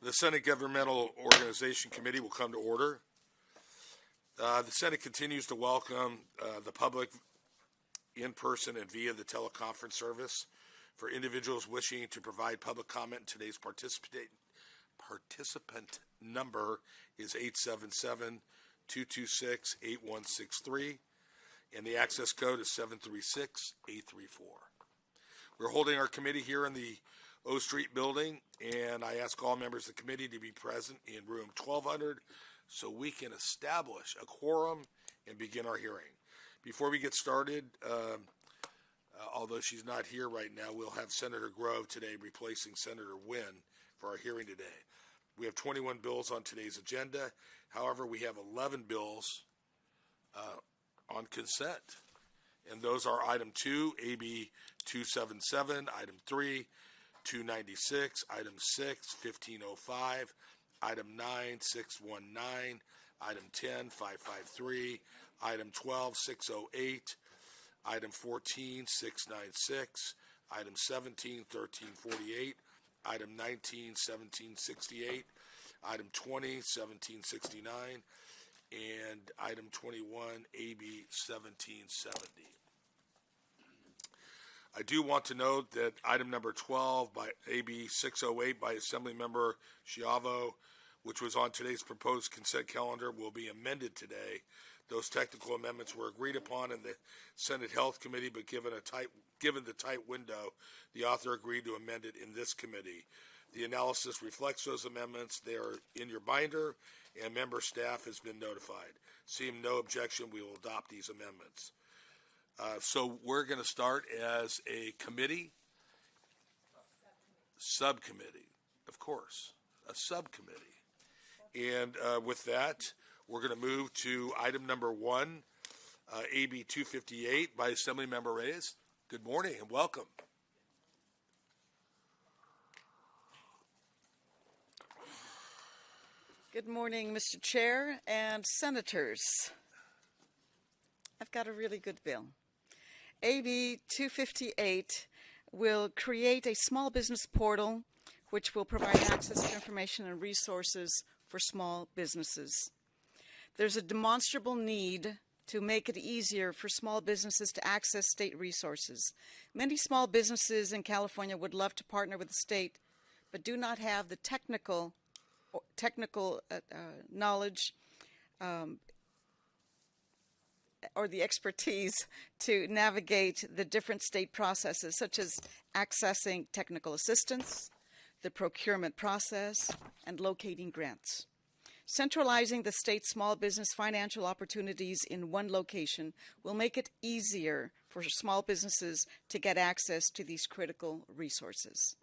The Senate Governmental Organization Committee will come to order. The Senate continues to welcome the public in person and via the teleconference service. For individuals wishing to provide public comment, today's participant number is 877-226-8163, and the access code is 736-834. We're holding our committee here in the O Street building, and I ask all members of the committee to be present in room 1200 so we can establish a quorum and begin our hearing. Before we get started, although she's not here right now, we'll have Senator Grove today replacing Senator Wynn for our hearing today. We have 21 bills on today's agenda. However, we have 11 bills on consent, and those are item 2, AB 277, item 3, 296, item 6, 1505, item 9, 619, item 10, 553, item 12, 608, item 14, 696, item 17, 1348, item 19, 1768, item 20, 1769, and item 21, AB 1770. I do want to note that item number 12 by AB 608 by Assemblymember Schiavo, which was on today's proposed consent calendar, will be amended today. Those technical amendments were agreed upon in the Senate Health Committee, but given the tight window, the author agreed to amend it in this committee. The analysis reflects those amendments. They are in your binder, and member staff has been notified. Seeing no objection, we will adopt these amendments. So we're going to start as a committee, subcommittee, of course, a subcommittee. And with that, we're going to move to item number 1, AB 258 by Assemblymember Reyes. Good morning and welcome. Good morning, Mr. Chair and Senators. I've got a really good bill. AB 258 will create a small business portal which will provide access to information and resources for small businesses. There's a demonstrable need to make it easier for small businesses to access state resources. Many small businesses in California would love to partner with the state, but do not have the technical knowledge or the expertise to navigate the different state processes, such as accessing technical assistance, the procurement process, and locating grants. Centralizing the state's small business financial opportunities in one location will make it easier for small businesses to get access to these critical resources.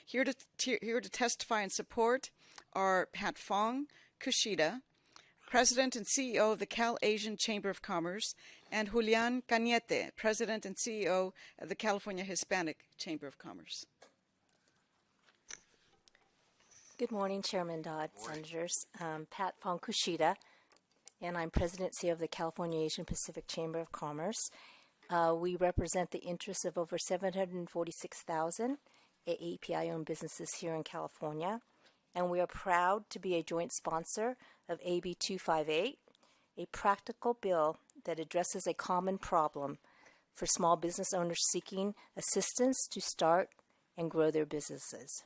Here to testify in support are Pat Fong Kushida, President and CEO of the Cal Asian Chamber of Commerce, and Julian Cañete, President and CEO of the California Hispanic Chamber of Commerce. Good morning, Chairman Dodd, Senators. Pat Fong Kushida, and I'm President and CEO of the California Asian Pacific Chamber of Commerce. We represent the interests of over 746,000 API-owned businesses here in California, and we are proud to be a joint sponsor of AB 258, a practical bill that addresses a common problem for small business owners seeking assistance to start and grow their businesses.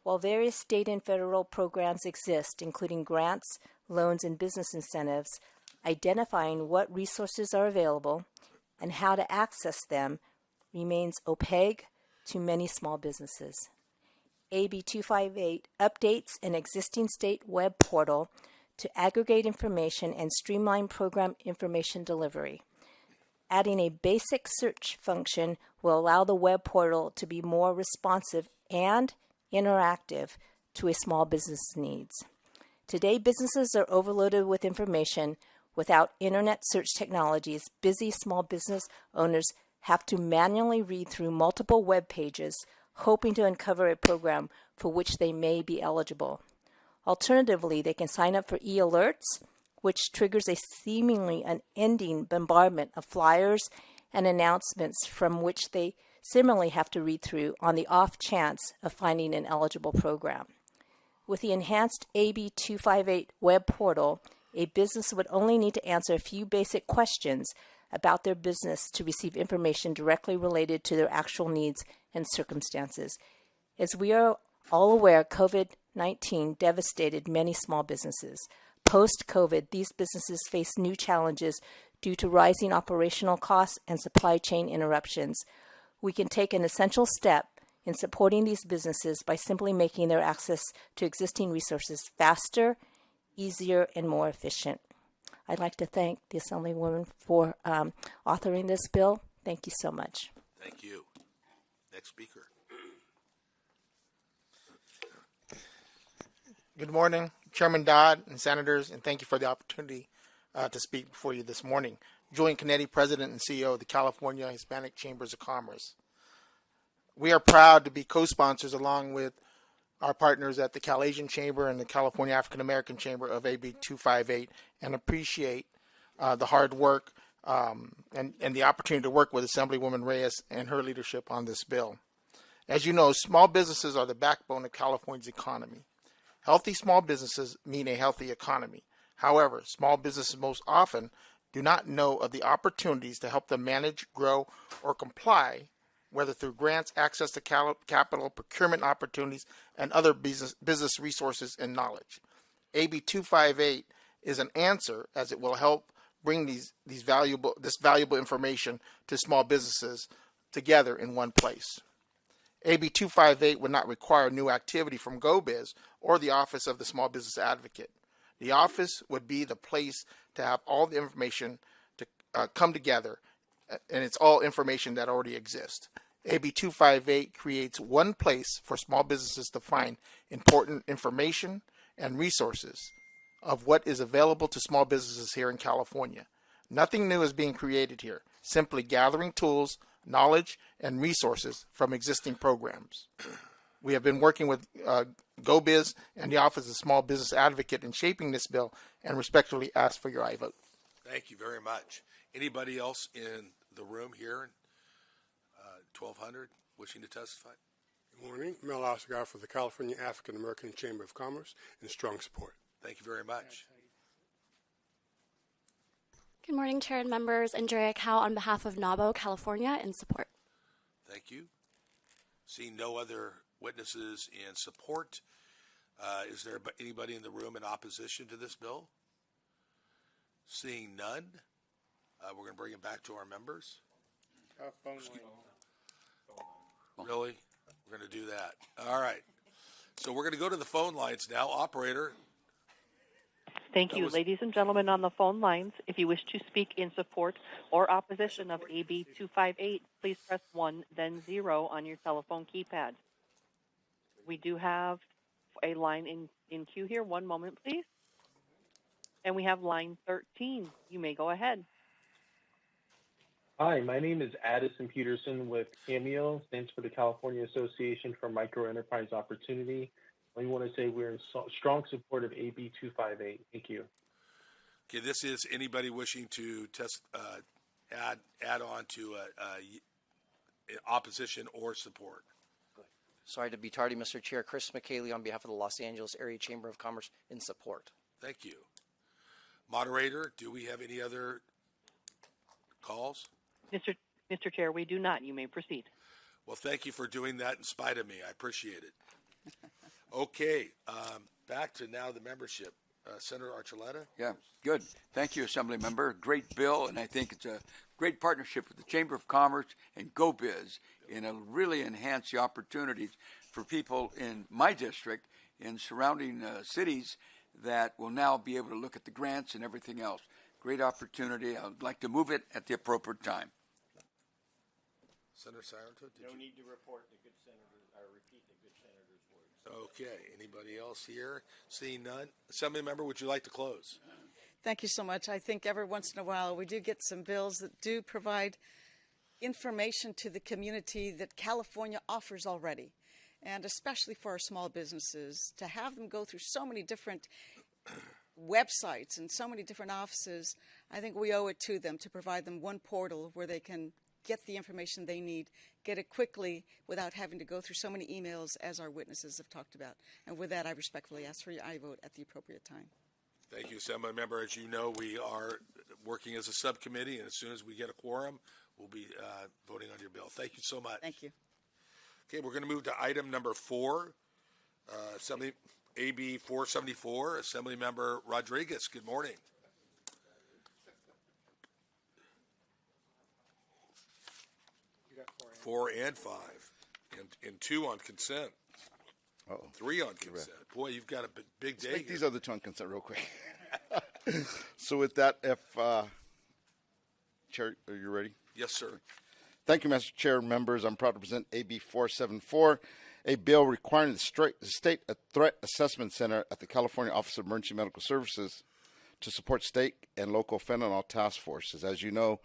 While various state and federal programs exist, including grants, loans, and business incentives, identifying what resources are available and how to access them remains opaque to many small businesses. AB 258 updates an existing state web portal to aggregate information and streamline program information delivery. Adding a basic search function will allow the web portal to be more responsive and interactive to a small business needs. Today, businesses are overloaded with information. Without internet search technologies, busy small business owners have to manually read through multiple web pages, hoping to uncover a program for which they may be eligible. Alternatively, they can sign up for e-alerts, which triggers a seemingly unending bombardment of flyers and announcements from which they similarly have to read through on the off chance of finding an eligible program. With the enhanced AB 258 web portal, a business would only need to answer a few basic questions about their business to receive information directly related to their actual needs and circumstances. As we are all aware, COVID-19 devastated many small businesses. Post-COVID, these businesses face new challenges due to rising operational costs and supply chain interruptions. We can take an essential step in supporting these businesses by simply making their access to existing resources faster, easier, and more efficient. I'd like to thank the Assemblywoman for authoring this bill. Thank you so much. Thank you. Next speaker. Good morning, Chairman Dodd and Senators, and thank you for the opportunity to speak before you this morning. Julian Canetti, President and CEO of the California Hispanic Chambers of Commerce. We are proud to be co-sponsors along with our partners at the Cal Asian Chamber and the California African American Chamber of AB 258 and appreciate the hard work and the opportunity to work with Assemblywoman Reyes and her leadership on this bill. As you know, small businesses are the backbone of California's economy. Healthy small businesses mean a healthy economy. However, small businesses most often do not know of the opportunities to help them manage, grow, or comply, whether through grants, access to capital, procurement opportunities, and other business resources and knowledge. AB 258 is an answer, as it will help bring this valuable information to small businesses together in one place. AB 258 would not require new activity from GoBiz or the Office of the Small Business Advocate. The office would be the place to have all the information to come together, and it's all information that already exists. AB 258 creates one place for small businesses to find important information and resources of what is available to small businesses here in California. Nothing new is being created here, simply gathering tools, knowledge, and resources from existing programs. We have been working with GoBiz and the Office of Small Business Advocate in shaping this bill and respectfully ask for your aye vote. Thank you very much. Anybody else in the room here, 1200, wishing to testify? Good morning. Mel Oscar for the California African American Chamber of Commerce in strong support. Thank you very much. Good morning, Chair and members. Andrea Cow on behalf of NABO, California, in support. Thank you. Seeing no other witnesses in support, is there anybody in the room in opposition to this bill? Seeing none, we're going to bring it back to our members. Really? We're going to do that. All right. So we're going to go to the phone lines now. Operator. Thank you. Ladies and gentlemen on the phone lines, if you wish to speak in support or opposition of AB 258, please press 1, then 0 on your telephone keypad. We do have a line in queue here. One moment, please. And we have line 13. You may go ahead. Hi, my name is Addis Peterson with Cameo, stands for the California Association for Micro Enterprise Opportunity. We want to say we're in strong support of AB 258. Thank you. Okay, this is anybody wishing to add on to opposition or support. Sorry to be tardy, Mr. Chair. Chris McKaylee on behalf of the Los Angeles Area Chamber of Commerce in support. Thank you. Moderator, do we have any other calls? Mr. Chair, we do not. You may proceed. Well, thank you for doing that in spite of me. I appreciate it. Okay, back to now the membership. Senator Archuleta? Yeah, good. Thank you, Assembly Member. Great bill, and I think it's a great partnership with the Chamber of Commerce and GoBiz, and it'll really enhance the opportunities for people in my district and surrounding cities that will now be able to look at the grants and everything else. Great opportunity. I'd like to move it at the appropriate time. Senator Sarento? No need to report the good senator, or repeat the good senator's words. Okay. Anybody else here? Seeing none. Assembly Member, would you like to close? Thank you so much. I think every once in a while we do get some bills that do provide information to the community that California offers already, and especially for our small businesses, to have them go through so many different websites and so many different offices. I think we owe it to them to provide them one portal where they can get the information they need, get it quickly without having to go through so many emails as our witnesses have talked about. And with that, I respectfully ask for your aye vote at the appropriate time. Thank you, Assembly Member. As you know, we are working as a subcommittee, and as soon as we get a quorum, we'll be voting on your bill. Thank you so much. Thank you. Okay, we're going to move to item number 4, Assembly AB 474. Assembly Member Rodriguez, good morning. You got 4 and 5, and 2 on consent. Uh-oh. 3 on consent. Boy, you've got a big day. Make these other 2 on consent real quick. So with that, if Chair, are you ready? Yes, sir. Thank you, Mr. Chair and members. I'm proud to present AB 474, a bill requiring the State Threat Assessment Center at the California Office of Emergency Medical Services to support state and local fentanyl task forces. As you know,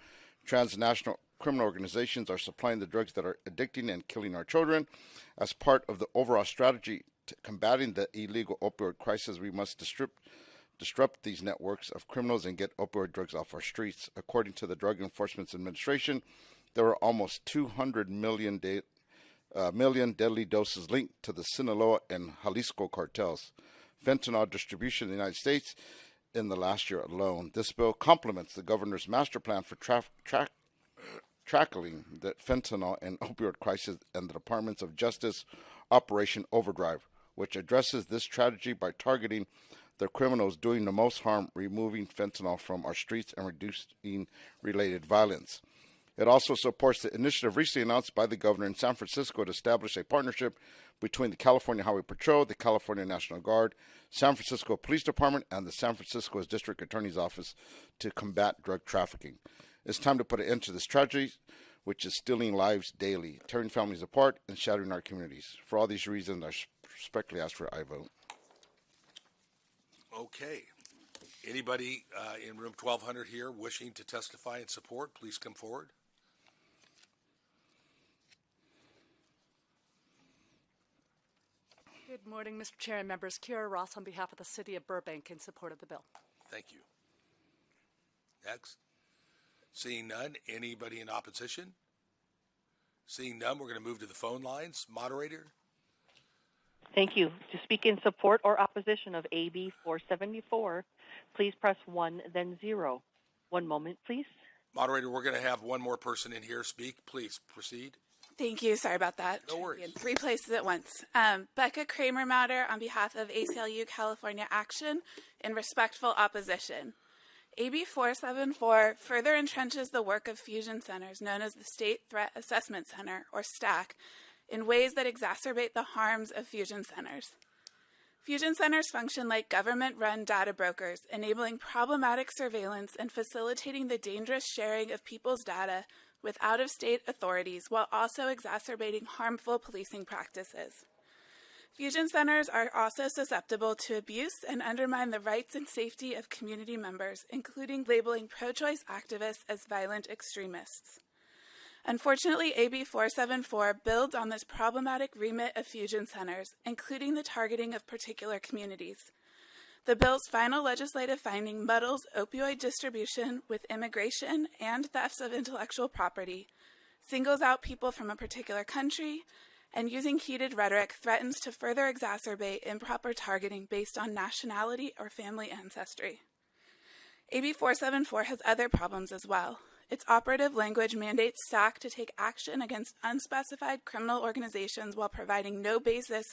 transnational criminal organizations are supplying the drugs that are addicting and killing our children. As part of the overall strategy to combating the illegal opioid crisis, we must disrupt these networks of criminals and get opioid drugs off our streets. According to the Drug Enforcement Administration, there are almost 200 million deadly doses linked to the Sinaloa and Jalisco cartels. Fentanyl distribution in the United States in the last year alone. This bill complements the governor's master plan for tackling the fentanyl and opioid crisis and the Department of Justice Operation Overdrive, which addresses this strategy by targeting the criminals doing the most harm, removing fentanyl from our streets and reducing related violence. It also supports the initiative recently announced by the governor in San Francisco to establish a partnership between the California Highway Patrol, the California National Guard, San Francisco Police Department, and the San Francisco District Attorney's Office to combat drug trafficking. It's time to put an end to this tragedy, which is stealing lives daily, tearing families apart, and shattering our communities. For all these reasons, I respectfully ask for an aye vote. Okay. Anybody in room 1200 here wishing to testify in support, please come forward. Good morning, Mr. Chair and members. Kira Ross on behalf of the City of Burbank in support of the bill. Thank you. Next. Seeing none, anybody in opposition? Seeing none, we're going to move to the phone lines. Moderator? Thank you. To speak in support or opposition of AB 474, please press 1, then 0. 1 moment, please. Moderator, we're going to have one more person in here speak. Please proceed. Thank you. Sorry about that. No worries. In 3 places at once. Becca Kramer-Mauder on behalf of ACLU California Action in respectful opposition. AB 474 further entrenches the work of fusion centers known as the State Threat Assessment Center, or STAC, in ways that exacerbate the harms of fusion centers. Fusion centers function like government-run data brokers, enabling problematic surveillance and facilitating the dangerous sharing of people's data with out-of-state authorities while also exacerbating harmful policing practices. Fusion centers are also susceptible to abuse and undermine the rights and safety of community members, including labeling pro-choice activists as violent extremists. Unfortunately, AB 474 builds on this problematic remit of fusion centers, including the targeting of particular communities. The bill's final legislative finding muddles opioid distribution with immigration and thefts of intellectual property, singles out people from a particular country, and using heated rhetoric threatens to further exacerbate improper targeting based on nationality or family ancestry. AB 474 has other problems as well. Its operative language mandates STAC to take action against unspecified criminal organizations while providing no basis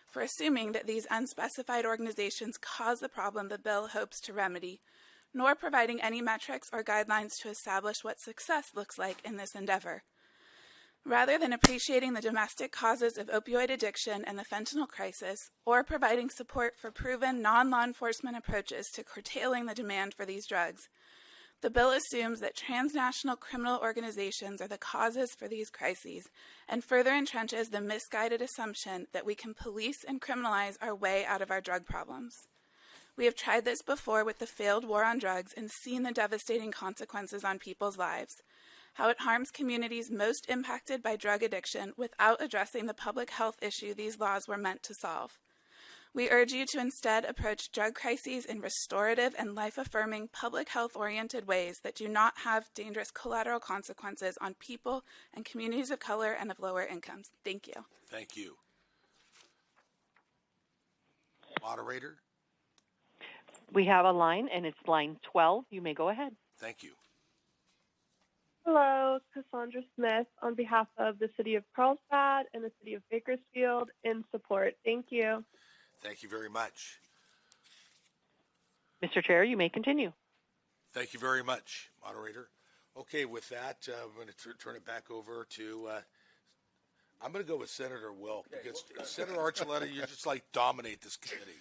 for assuming that these unspecified organizations cause the problem the bill hopes to remedy, nor providing any metrics or guidelines to establish what success looks like in this endeavor. Rather than appreciating the domestic causes of opioid addiction and the fentanyl crisis, or providing support for proven non-law enforcement approaches to curtailing the demand for these drugs, the bill assumes that transnational criminal organizations are the causes for these crises and further entrenches the misguided assumption that we can police and criminalize our way out of our drug problems. We have tried this before with the failed war on drugs and seen the devastating consequences on people's lives, how it harms communities most impacted by drug addiction without addressing the public health issue these laws were meant to solve. We urge you to instead approach drug crises in restorative and life-affirming, public health-oriented ways that do not have dangerous collateral consequences on people and communities of color and of lower incomes. Thank you. Thank you. Moderator? We have a line, and it's line 12. You may go ahead. Thank you. Hello, Cassandra Smith on behalf of the City of Carlsbad and the City of Bakersfield in support. Thank you. Thank you very much. Mr. Chair, you may continue. Thank you very much, Moderator. Okay, with that, I'm going to turn it back over to, I'm going to go with Senator Wilk, because Senator Archuleta, you just like dominate this committee.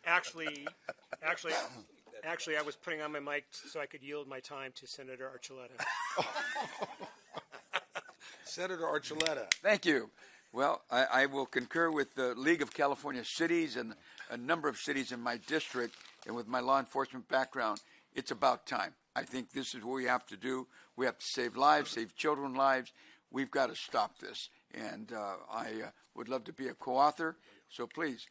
Actually, I was putting on my mic so I could yield my time to Senator Archuleta. Senator Archuleta. Thank you. Well, I will concur with the League of California Cities and a number of cities in my district, and with my law enforcement background, it's about time. I think this is what we have to do. We have to save lives, save children's lives. We've got to stop this. And I would love to be a co-author, so please,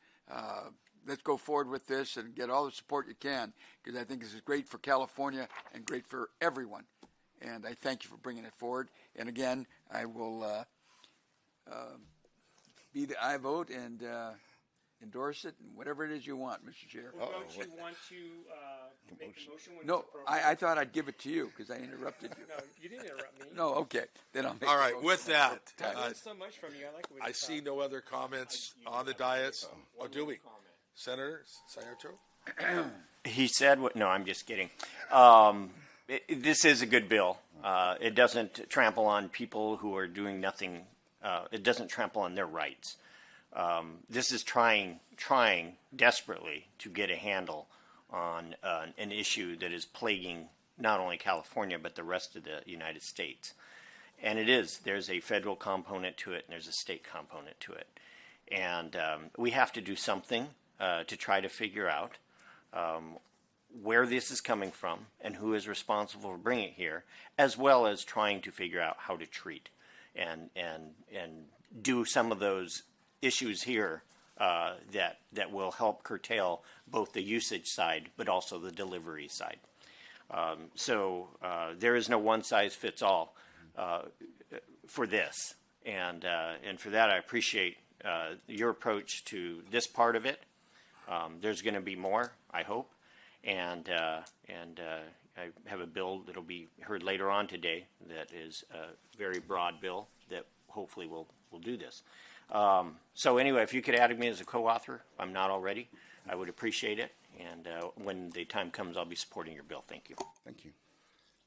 let's go forward with this and get all the support you can, because I think this is great for California and great for everyone. And I thank you for bringing it forward. And again, I will be the I vote and endorse it, and whatever it is you want, Mr. Chair. Well, don't you want to make a motion when No, it's appropriate? I thought I'd give it to you because I interrupted you. No, you didn't interrupt me. No, okay. Then I'll make All the right, motion. with that, I learned so much from you. I like the way I you see talk. no other comments on the dais. Oh, do we? Senator Sayerto? He said what? No, I'm just kidding. This is a good bill. It doesn't trample on people who are doing nothing. It doesn't trample on their rights. This is trying desperately to get a handle on an issue that is plaguing not only California but the rest of the United States. And it is. There's a federal component to it and there's a state component to it. And we have to do something to try to figure out where this is coming from and who is responsible for bringing it here, as well as trying to figure out how to treat and do some of those issues here that will help curtail both the usage side but also the delivery side. So there is no one-size-fits-all for this, and for that I appreciate your approach to this part of it. There's going to be more, I hope, and I have a bill that'll be heard later on today that is a very broad bill that hopefully will do this. So anyway, if you could add me as a co-author, if I'm not already, I would appreciate it. And when the time comes, I'll be supporting your bill. Thank you. Thank you.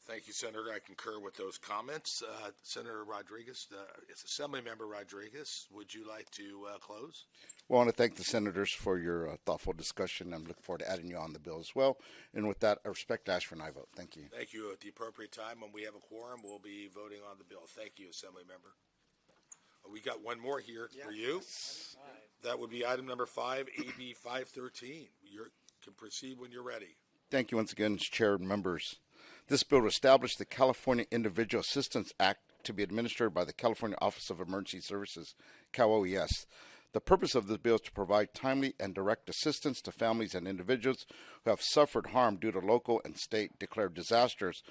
Thank you, Senator. I concur with those comments. Senator Rodriguez, it's Assemblymember Rodriguez. Would you like to close? Well, I want to thank the senators for your thoughtful discussion. I'm looking forward to adding you on the bill as well. And with that, I respect to ask for an aye vote. Thank you. Thank you. At the appropriate time, when we have a quorum, we'll be voting on the bill. Thank you, Assemblymember. We got one more here for you. That would be item number 5, AB 513. You can proceed when you're ready. Thank you once again, Chair and members. This bill will establish the California Individual Assistance Act to be administered by the California Office of Emergency Services, CalOES. The purpose of this bill is to provide timely and direct assistance to families and individuals who have suffered harm due to local and state declared disasters,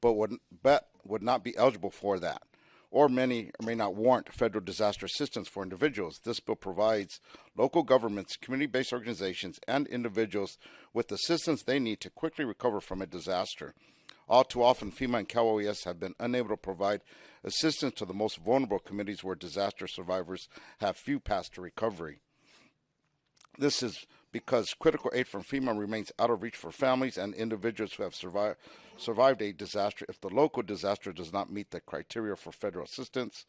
but would not be eligible for that, or may not warrant federal disaster assistance for individuals. This bill provides local governments, community-based organizations, and individuals with the assistance they need to quickly recover from a disaster. All too often, FEMA and CalOES have been unable to provide assistance to the most vulnerable communities where disaster survivors have few paths to recovery. This is because critical aid from FEMA remains out of reach for families and individuals who have survived a disaster if the local disaster does not meet the criteria for federal assistance.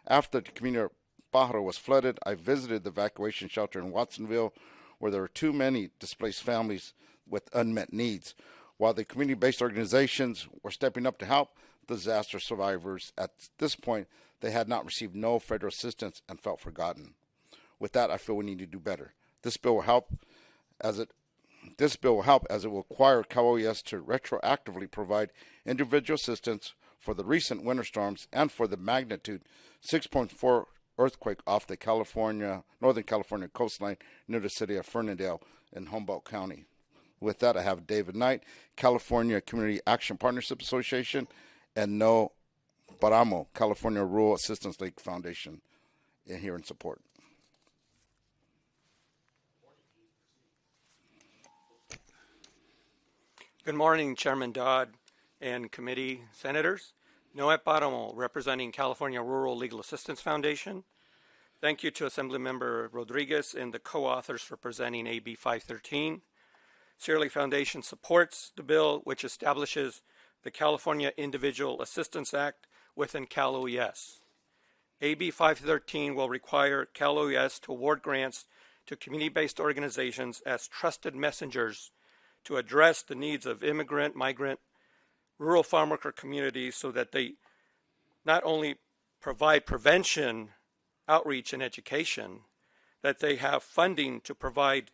After the community of Pajaro was flooded, I visited the evacuation shelter in Watsonville, where there were too many displaced families with unmet needs. While the community-based organizations were stepping up to help disaster survivors, at this point, they had not received no federal assistance and felt forgotten. With that, I feel we need to do better. This bill will help as it will require CalOES to retroactively provide individual assistance for the recent winter storms and for the magnitude 6.4 earthquake off the Northern California coastline near the city of Fernandale in Humboldt County. With that, I have David Knight, California Community Action Partnership Association, and No Paramo, California Rural Assistance League Foundation, in here in support. Good morning, Chairman Dodd and committee senators. Noé Paramo, representing California Rural Legal Assistance Foundation. Thank you to Assemblymember Rodriguez and the co-authors for presenting AB 513. Searly Foundation supports the bill, which establishes the California Individual Assistance Act within Cal OES. AB 513 will require Cal OES to award grants to community-based organizations as trusted messengers to address the needs of immigrant, migrant, rural farm worker communities so that they not only provide prevention, outreach, and education, that they have funding to provide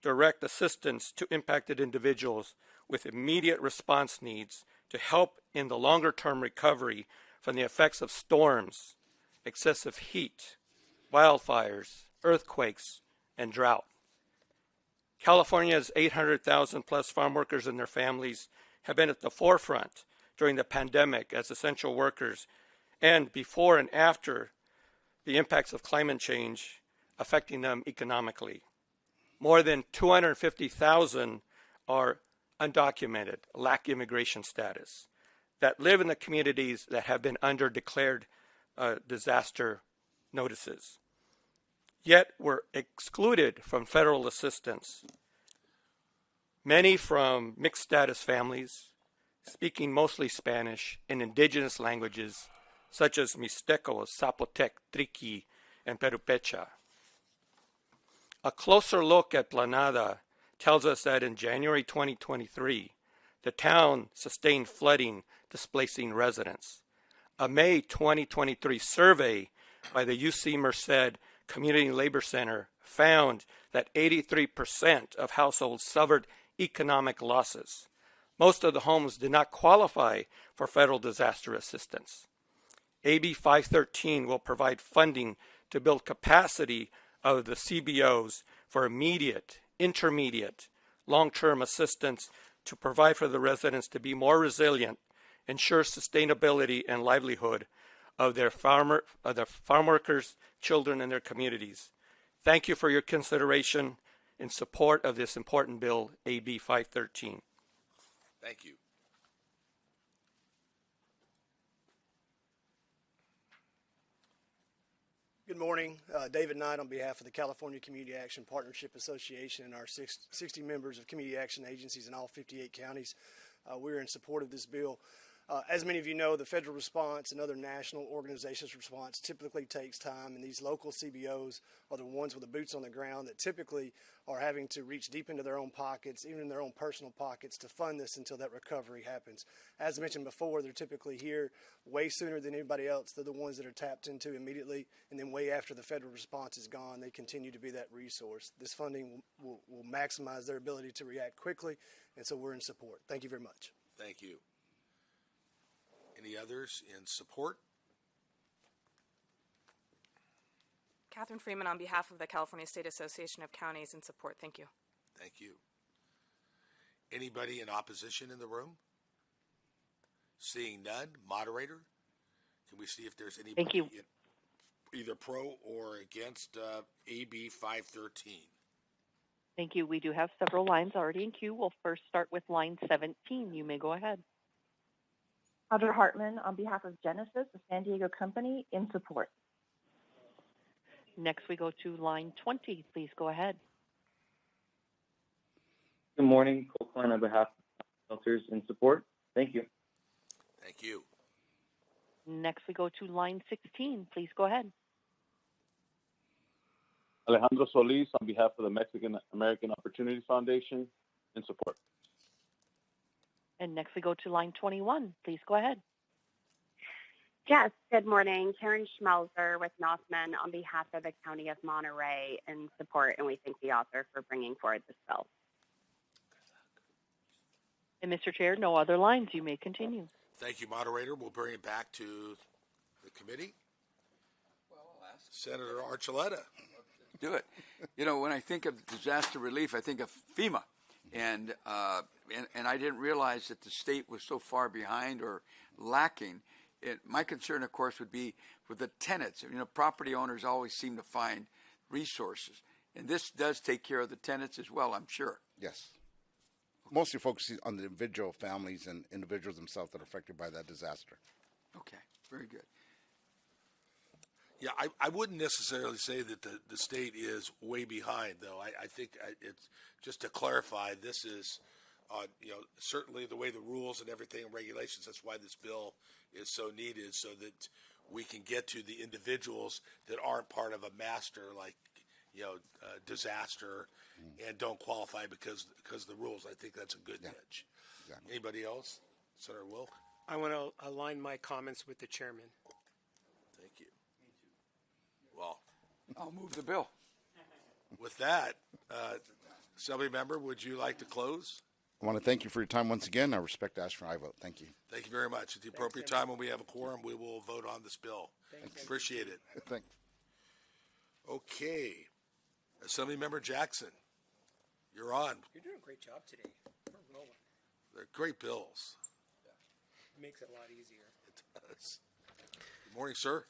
direct assistance to impacted individuals with immediate response needs to help in the longer-term recovery from the effects of storms, excessive heat, wildfires, earthquakes, and drought. California's 800,000 plus farm workers and their families have been at the forefront during the pandemic as essential workers and before and after the impacts of climate change affecting them economically. More than 250,000 are undocumented, lack immigration status, that live in the communities that have been under declared disaster notices, yet were excluded from federal assistance. Many from mixed status families, speaking mostly Spanish and indigenous languages such as Mixteco, Zapotec, Triqui, and Perupecha. A closer look at Planada tells us that in January 2023, the town sustained flooding, displacing residents. A May 2023 survey by the UC Merced Community Labor Center found that 83% of households suffered economic losses. Most of the homes did not qualify for federal disaster assistance. AB 513 will provide funding to build capacity of the CBOs for immediate, intermediate, long-term assistance to provide for the residents to be more resilient, ensure sustainability and livelihood of their farm workers, children, and their communities. Thank you for your consideration in support of this important bill, AB 513. Thank you. Good morning. David Knight on behalf of the California Community Action Partnership Association and our 60 members of community action agencies in all 58 counties. We're in support of this bill. As many of you know, the federal response and other national organizations' response typically takes time, and these local CBOs are the ones with the boots on the ground that typically are having to reach deep into their own pockets, even in their own personal pockets, to fund this until that recovery happens. As I mentioned before, they're typically here way sooner than anybody else. They're the ones that are tapped into immediately, and then way after the federal response is gone, they continue to be that resource. This funding will maximize their ability to react quickly, and so we're in support. Thank you very much. Thank you. Any others in support? Catherine Freeman on behalf of the California State Association of Counties in support. Thank you. Thank you. Anybody in opposition in the room? Seeing none, moderator, can we see if there's anybody either pro or against AB 513? Thank you. We do have several lines already in queue. We'll first start with line 17. You may go ahead. Audra Hartman on behalf of Genesis, the San Diego company, in support. Next, we go to line 20. Please go ahead. Good morning. Cole Klein on behalf of Shelters in support. Thank you. Thank you. Next, we go to line 16. Please go ahead. Alejandro Solis on behalf of the Mexican American Opportunity Foundation in support. And next we go to line 21. Please go ahead. Yes, good morning. Karen Schmelzer with Nothman on behalf of the County of Monterey in support, and we thank the author for bringing forward this bill. And Mr. Chair, no other lines. You may continue. Thank you, moderator. We'll bring it back to the committee. Senator Archuleta. Do it. You know, when I think of disaster relief, I think of FEMA, and I didn't realize that the state was so far behind or lacking. My concern, of course, would be with the tenants. You know, property owners always seem to find resources, and this does take care of the tenants as well, I'm sure. Yes. Mostly focusing on the individual families and individuals themselves that are affected by that disaster. Okay, very good. Yeah, I wouldn't necessarily say that the state is way behind, though. I think it's just to clarify, this is, certainly the way the rules and everything and regulations, that's why this bill is so needed, so that we can get to the individuals that aren't part of a master, like, disaster and don't qualify because of the rules. I think that's a good niche. Exactly. Anybody else? Senator Wilk? I want to align my comments with the chairman. Thank you. Well, I'll move the bill. With that, Assembly Member, would you like to close? I want to thank you for your time once again. I respect to ask for an aye vote. Thank you. Thank you very much. At the appropriate time when we have a quorum, we will vote on this bill. Appreciate it. Thank you. Okay. Assembly Member Jackson, you're on. You're doing a great job today. We're rolling. They're great bills. It makes it a lot easier. It does. Good morning, sir.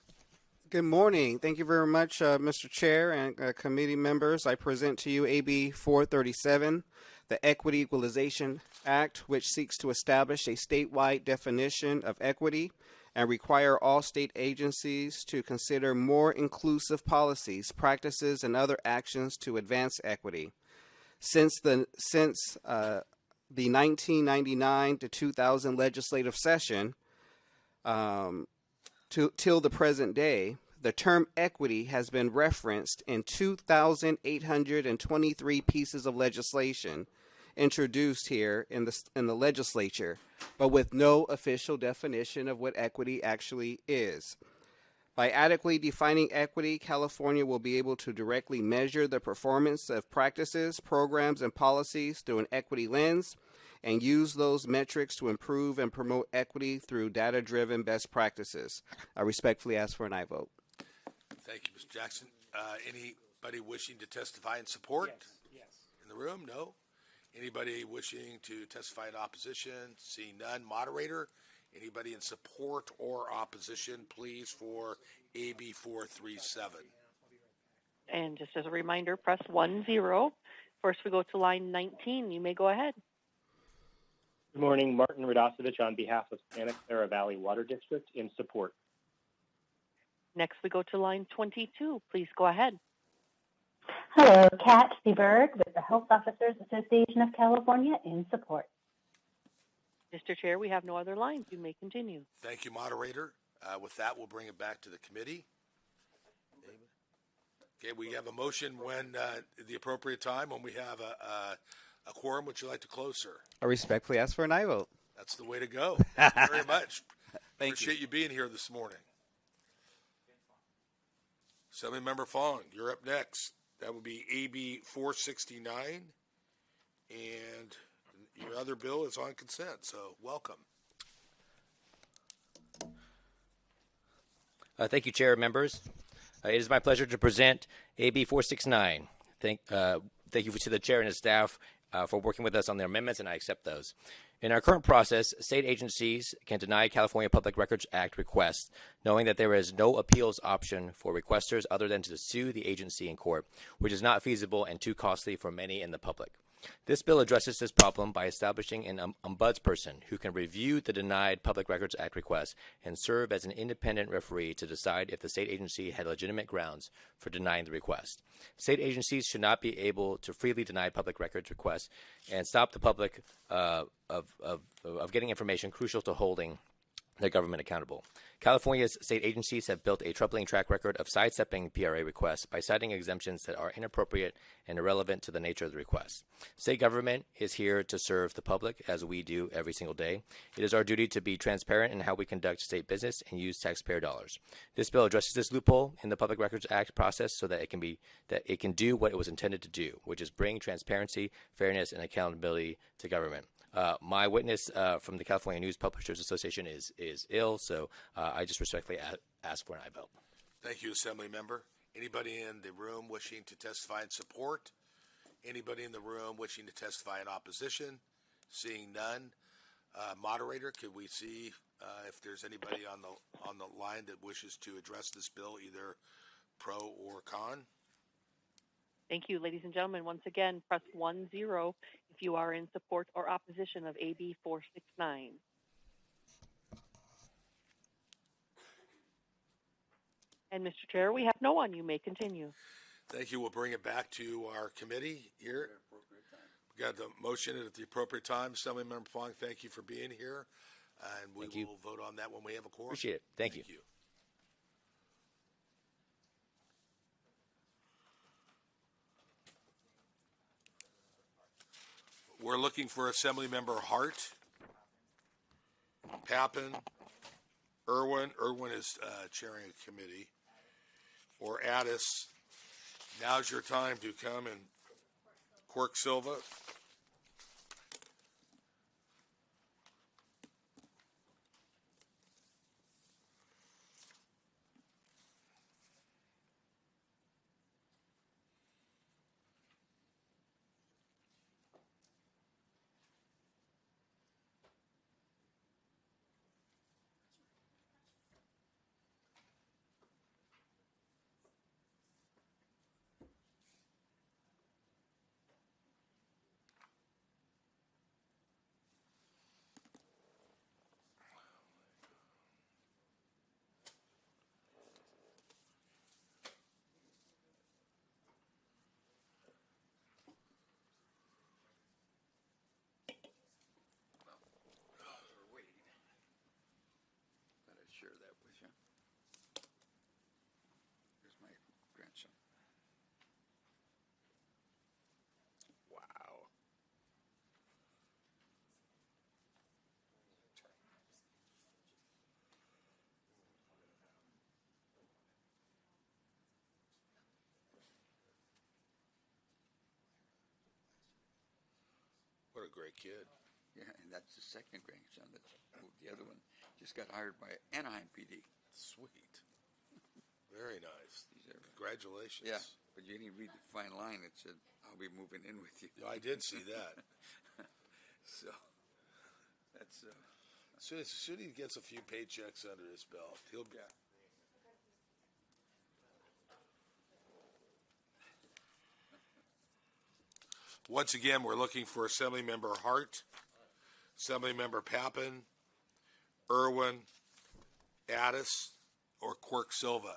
Good morning. Thank you very much, Mr. Chair and committee members. I present to you AB 437, the Equity Equalization Act, which seeks to establish a statewide definition of equity and require all state agencies to consider more inclusive policies, practices, and other actions to advance equity. Since the 1999 to 2000 legislative session, till the present day, the term equity has been referenced in 2,823 pieces of legislation introduced here in the legislature, but with no official definition of what equity actually is. By adequately defining equity, California will be able to directly measure the performance of practices, programs, and policies through an equity lens, and use those metrics to improve and promote equity through data-driven best practices. I respectfully ask for an aye vote. Thank you, Mr. Jackson. Anybody wishing to testify in support? Yes. In the room? No. Anybody wishing to testify in opposition? Seeing none. Moderator, anybody in support or opposition, please, for AB 437. And just as a reminder, press 10. First, we go to line 19. You may go ahead. Good morning. Martin Radosevich on behalf of Santa Clara Valley Water District in support. Next, we go to line 22. Please go ahead. Hello, Kat Seberg with the Health Officers Association of California in support. Mr. Chair, we have no other lines. You may continue. Thank you, moderator. With that, we'll bring it back to the committee. Okay, we have a motion when the appropriate time, when we have a quorum. Would you like to close, sir? I respectfully ask for an aye vote. That's the way to go. Thank you very much. Appreciate you being here this morning. Assembly Member Fong, you're up next. That would be AB 469, and your other bill is on consent, so welcome. Thank you, Chair, members. It is my pleasure to present AB 469. Thank you to the Chair and his staff for working with us on their amendments, and I accept those. In our current process, state agencies can deny California Public Records Act requests, knowing that there is no appeals option for requesters other than to sue the agency in court, which is not feasible and too costly for many in the public. This bill addresses this problem by establishing an ombudsperson who can review the denied Public Records Act request and serve as an independent referee to decide if the state agency had legitimate grounds for denying the request. State agencies should not be able to freely deny public records requests and stop the public of getting information crucial to holding their government accountable. California's state agencies have built a troubling track record of sidestepping PRA requests by citing exemptions that are inappropriate and irrelevant to the nature of the request. State government is here to serve the public, as we do every single day. It is our duty to be transparent in how we conduct state business and use taxpayer dollars. This bill addresses this loophole in the Public Records Act process so that it can do what it was intended to do, which is bring transparency, fairness, and accountability to government. My witness from the California News Publishers Association is ill, so I just respectfully ask for an aye vote. Thank you, Assembly Member. Anybody in the room wishing to testify in support? Anybody in the room wishing to testify in opposition? Seeing none. Moderator, could we see if there's anybody on the line that wishes to address this bill, either pro or con? Thank you, ladies and gentlemen. Once again, press 10 if you are in support or opposition of AB 469. And Mr. Chair, we have no one. You may continue. Thank you. We'll bring it back to our committee here. We got the motion at the appropriate time. Assemblymember Fong, thank you for being here. And we will vote on that when we have a quorum. Appreciate it. Thank you. We're looking for Assemblymember Hart, Pappen, Irwin. Irwin is chairing a committee. Or Addis. Now's your time to come, and Quirk Silva. Share that with you. Here's my grandson. Wow. What a great kid. Yeah, and that's the second grandson. That's the other one just got hired by Anaheim PD. Sweet. Very nice. Congratulations. Yeah, but you didn't read the fine line. It said, "I'll be moving in with you." I did see that. So that's as soon as he gets a few paychecks under his belt, he'll be. Yeah. Once again, we're looking for Assemblymember Hart, Assemblymember Pappen, Irwin, Addis, or Quirk Silva.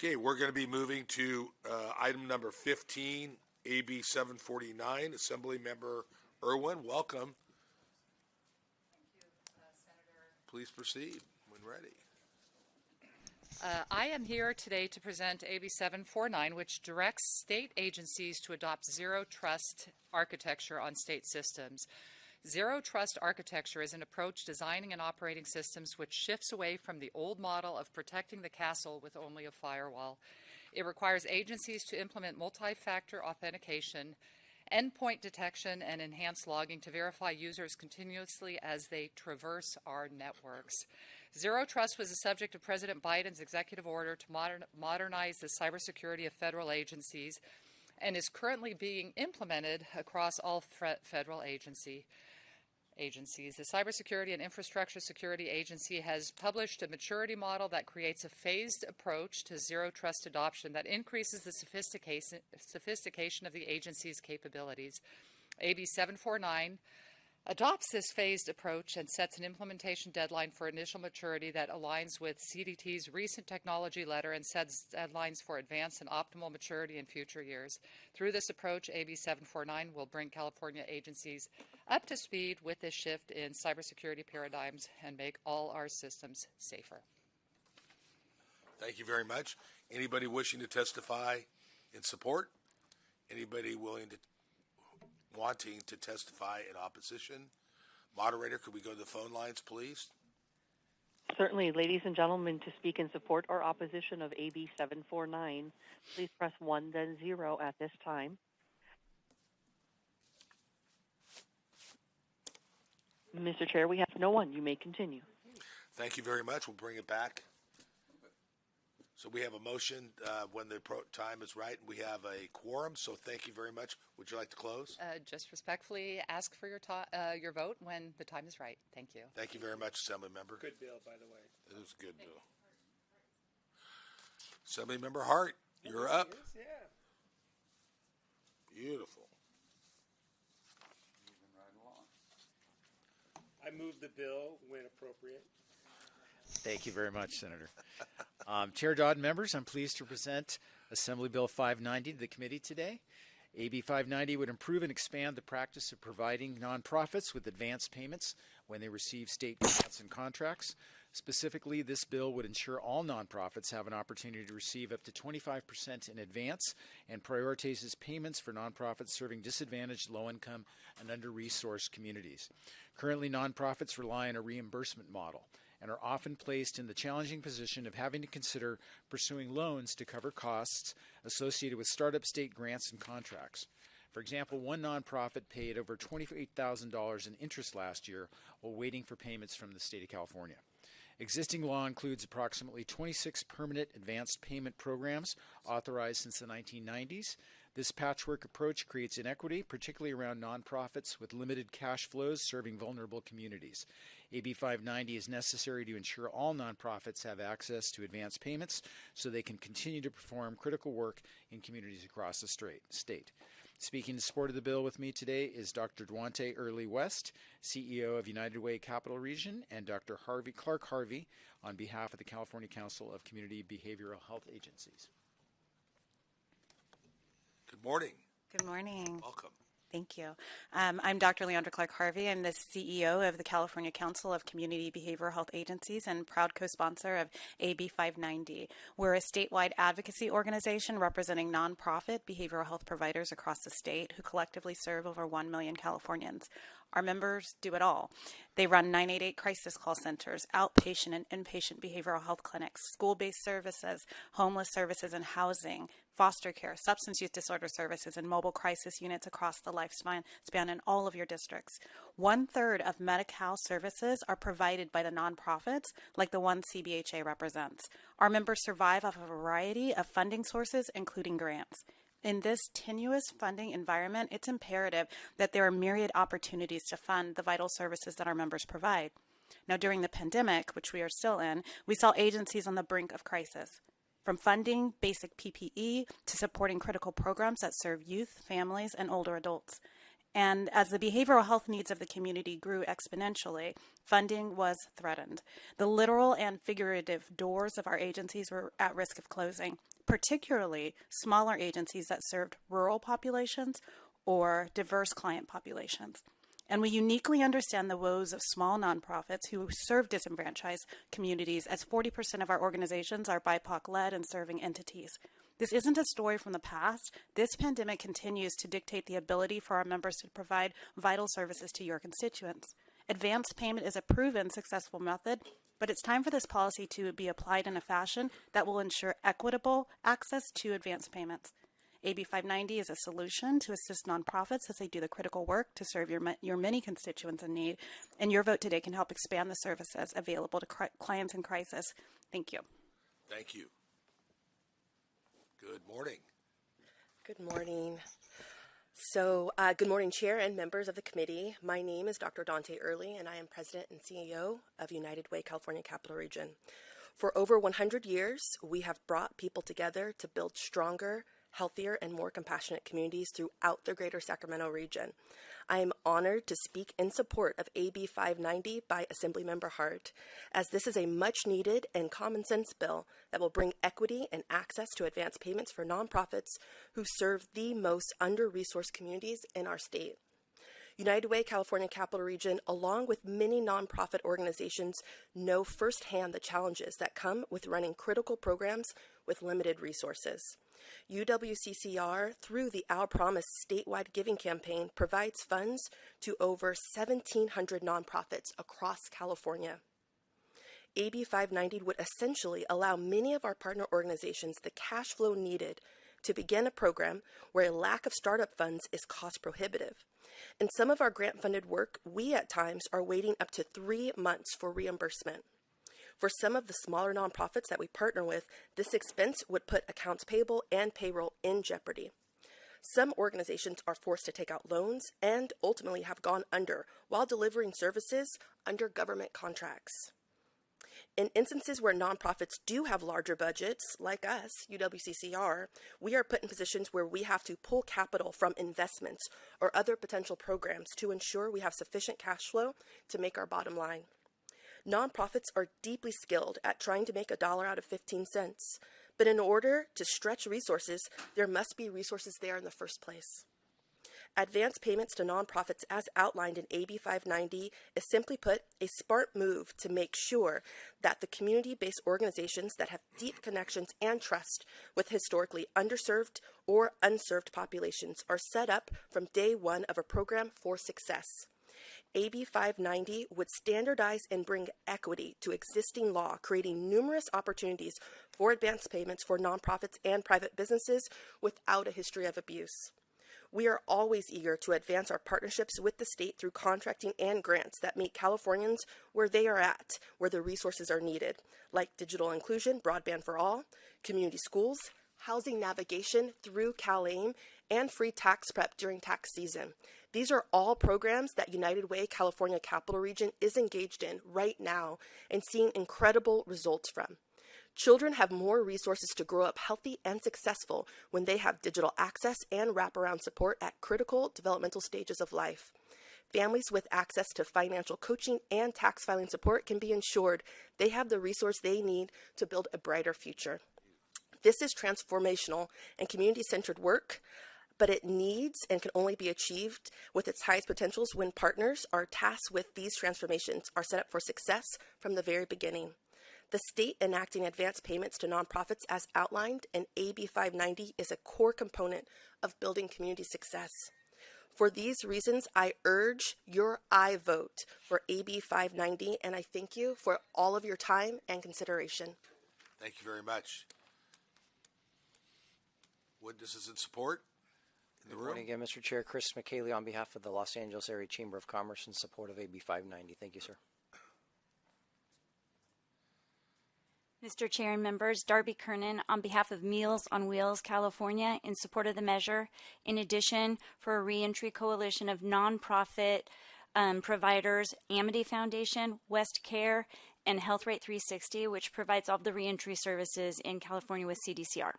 Okay, we're going to be moving to item number 15, AB 749. Assembly Member Irwin, welcome. Please proceed when ready. I am here today to present AB 749, which directs state agencies to adopt zero trust architecture on state systems. Zero trust architecture is an approach designing and operating systems which shifts away from the old model of protecting the castle with only a firewall. It requires agencies to implement multi-factor authentication, endpoint detection, and enhanced logging to verify users continuously as they traverse our networks. Zero Trust was the subject of President Biden's executive order to modernize the cybersecurity of federal agencies and is currently being implemented across all federal agencies. The Cybersecurity and Infrastructure Security Agency has published a maturity model that creates a phased approach to zero trust adoption that increases the sophistication of the agency's capabilities. AB 749 adopts this phased approach and sets an implementation deadline for initial maturity that aligns with CDT's recent technology letter and sets deadlines for advanced and optimal maturity in future years. Through this approach, AB 749 will bring California agencies up to speed with this shift in cybersecurity paradigms and make all our systems safer. Thank you very much. Anybody wishing to testify in support? Anybody wanting to testify in opposition? Moderator, could we go to the phone lines, please? Certainly. Ladies and gentlemen, to speak in support or opposition of AB 749, please press 1, then 0 at this time. Mr. Chair, we have no one. You may continue. Thank you very much. We'll bring it back. So we have a motion when the time is right, and we have a quorum. So thank you very much. Would you like to close? Just respectfully ask for your vote when the time is right. Thank you. Thank you very much, Assembly Member. Good bill, by the way. It was a good bill. Assembly Member Hart, you're up. Yeah. Beautiful. I move the bill when appropriate. Thank you very much, Senator. Chair Dodd, members, I'm pleased to present Assembly Bill 590 to the committee today. AB 590 would improve and expand the practice of providing nonprofits with advance payments when they receive state grants and contracts. Specifically, this bill would ensure all nonprofits have an opportunity to receive up to 25% in advance and prioritizes payments for nonprofits serving disadvantaged, low-income, and under-resourced communities. Currently, nonprofits rely on a reimbursement model and are often placed in the challenging position of having to consider pursuing loans to cover costs associated with startup state grants and contracts. For example, one nonprofit paid over $28,000 in interest last year while waiting for payments from the state of California. Existing law includes approximately 26 permanent advanced payment programs authorized since the 1990s. This patchwork approach creates inequity, particularly around nonprofits with limited cash flows serving vulnerable communities. AB 590 is necessary to ensure all nonprofits have access to advance payments so they can continue to perform critical work in communities across the state. Speaking in support of the bill with me today is Dr. Duante Early West, CEO of United Way Capital Region, and Dr. Clark Harvey on behalf of the California Council of Community Behavioral Health Agencies. Good morning. Good morning. Welcome. Thank you. I'm Dr. Leandra Clark Harvey. I'm the CEO of the California Council of Community Behavioral Health Agencies and proud co-sponsor of AB 590. We're a statewide advocacy organization representing nonprofit behavioral health providers across the state who collectively serve over 1 million Californians. Our members do it all. They run 988 crisis call centers, outpatient and inpatient behavioral health clinics, school-based services, homeless services and housing, foster care, substance use disorder services, and mobile crisis units across the lifespan in all of your districts. 1/3 of Medi-Cal services are provided by the nonprofits, like the one CBHA represents. Our members survive off a variety of funding sources, including grants. In this tenuous funding environment, it's imperative that there are myriad opportunities to fund the vital services that our members provide. Now, during the pandemic, which we are still in, we saw agencies on the brink of crisis. From funding basic PPE to supporting critical programs that serve youth, families, and older adults. And as the behavioral health needs of the community grew exponentially, funding was threatened. The literal and figurative doors of our agencies were at risk of closing, particularly smaller agencies that served rural populations or diverse client populations. And we uniquely understand the woes of small nonprofits who serve disenfranchised communities, as 40% of our organizations are BIPOC-led and serving entities. This isn't a story from the past. This pandemic continues to dictate the ability for our members to provide vital services to your constituents. Advanced payment is a proven successful method, but it's time for this policy to be applied in a fashion that will ensure equitable access to advanced payments. AB 590 is a solution to assist nonprofits as they do the critical work to serve your many constituents in need, and your vote today can help expand the services available to clients in crisis. Thank you. Thank you. Good morning. Good morning. Good morning, Chair and members of the committee. My name is Dr. Duante Early, and I am President and CEO of United Way California Capital Region. For over 100 years, we have brought people together to build stronger, healthier, and more compassionate communities throughout the greater Sacramento region. I am honored to speak in support of AB 590 by Assemblymember Hart, as this is a much-needed and common-sense bill that will bring equity and access to advance payments for nonprofits who serve the most under-resourced communities in our state. United Way California Capital Region, along with many nonprofit organizations, know firsthand the challenges that come with running critical programs with limited resources. UWCCR, through the Our Promise statewide giving campaign, provides funds to over 1,700 nonprofits across California. AB 590 would essentially allow many of our partner organizations the cash flow needed to begin a program where a lack of startup funds is cost prohibitive. In some of our grant-funded work, we at times are waiting up to 3 months for reimbursement. For some of the smaller nonprofits that we partner with, this expense would put accounts payable and payroll in jeopardy. Some organizations are forced to take out loans and ultimately have gone under while delivering services under government contracts. In instances where nonprofits do have larger budgets, like us, UWCCR, we are put in positions where we have to pull capital from investments or other potential programs to ensure we have sufficient cash flow to make our bottom line. Nonprofits are deeply skilled at trying to make a dollar out of 15 cents, but in order to stretch resources, there must be resources there in the first place. Advance payments to nonprofits as outlined in AB 590 is simply put a smart move to make sure that the community-based organizations that have deep connections and trust with historically underserved or unserved populations are set up from day one of a program for success. AB 590 would standardize and bring equity to existing law, creating numerous opportunities for advance payments for nonprofits and private businesses without a history of abuse. We are always eager to advance our partnerships with the state through contracting and grants that meet Californians where they are at, where the resources are needed, like digital inclusion, broadband for all, community schools, housing navigation through CalAIM, and free tax prep during tax season. These are all programs that United Way California Capital Region is engaged in right now and seeing incredible results from. Children have more resources to grow up healthy and successful when they have digital access and wraparound support at critical developmental stages of life. Families with access to financial coaching and tax filing support can be ensured they have the resource they need to build a brighter future. This is transformational and community-centered work, but it needs and can only be achieved with its highest potentials when partners are tasked with these transformations are set up for success from the very beginning. The state enacting advance payments to nonprofits as outlined in AB 590 is a core component of building community success. For these reasons, I urge your aye vote for AB 590, and I thank you for all of your time and consideration. Thank you very much. Witnesses in support? In the Good room? morning again, Mr. Chair. Chris McKaylee on behalf of the Los Angeles Area Chamber of Commerce in support of AB 590. Thank you, sir. Mr. Chair and members, Darby Kernan on behalf of Meals on Wheels California in support of the measure. In addition, for a reentry coalition of nonprofit providers, Amity Foundation, West Care, and Health Rate 360, which provides all of the reentry services in California with CDCR.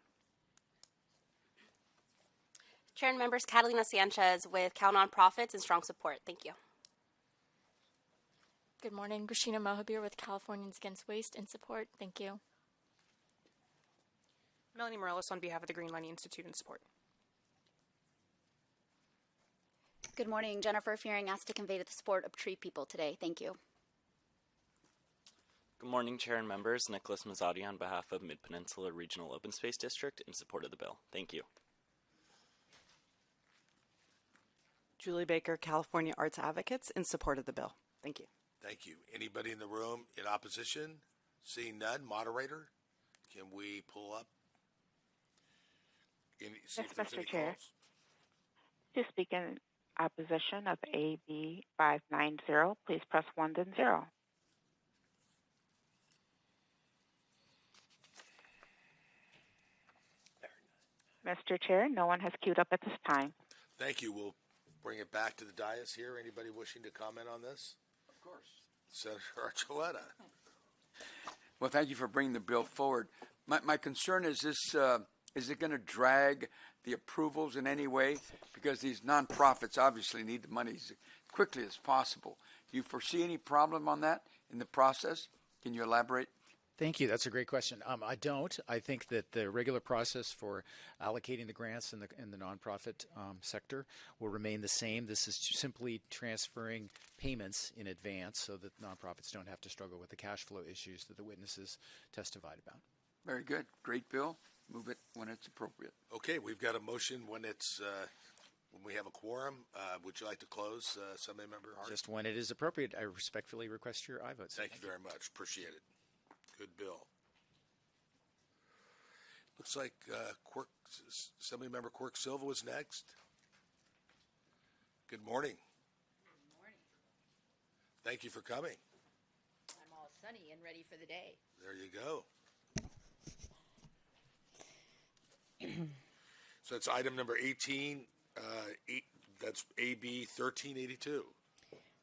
Chair and members, Catalina Sanchez with Cal Nonprofits and strong support. Thank you. Good morning. Christina Mohabir with Californians Against Waste in support. Thank you. Melanie Morales on behalf of the Green Money Institute in support. Good morning. Jennifer Fearing asked to convey the support of Tree People today. Thank you. Good morning, Chair and members. Nicholas Mazzati on behalf of Mid-Peninsula Regional Open Space District in support of the bill. Thank you. Julie Baker, California Arts Advocates in support of the bill. Thank you. Thank you. Anybody in the room in opposition? Seeing none, moderator, can we pull up? Yes, Mr. Chair. To speak in opposition of AB 590, please press 1 then 0. Mr. Chair, no one has queued up at this time. Thank you. We'll bring it back to the dais here. Anybody wishing to comment on this? Of course. Senator Archuleta. Well, thank you for bringing the bill forward. My concern is this, is it going to drag the approvals in any way? Because these nonprofits obviously need the money as quickly as possible. Do you foresee any problem on that in the process? Can you elaborate? Thank you. That's a great question. I don't. I think that the regular process for allocating the grants in the nonprofit sector will remain the same. This is simply transferring payments in advance so that nonprofits don't have to struggle with the cash flow issues that the witnesses testified about. Very good. Great bill. Move it when it's appropriate. Okay, we've got a motion when it's when we have a quorum. Would you like to close, Assemblymember Hart? Just when it is appropriate, I respectfully request your aye votes. Thank you very much. Appreciate it. Good bill. Looks like Assemblymember Quirk Silva was next. Good morning. Good morning. Thank you for coming. I'm all sunny and ready for the day. There you go. So that's item number 18. That's AB 1382.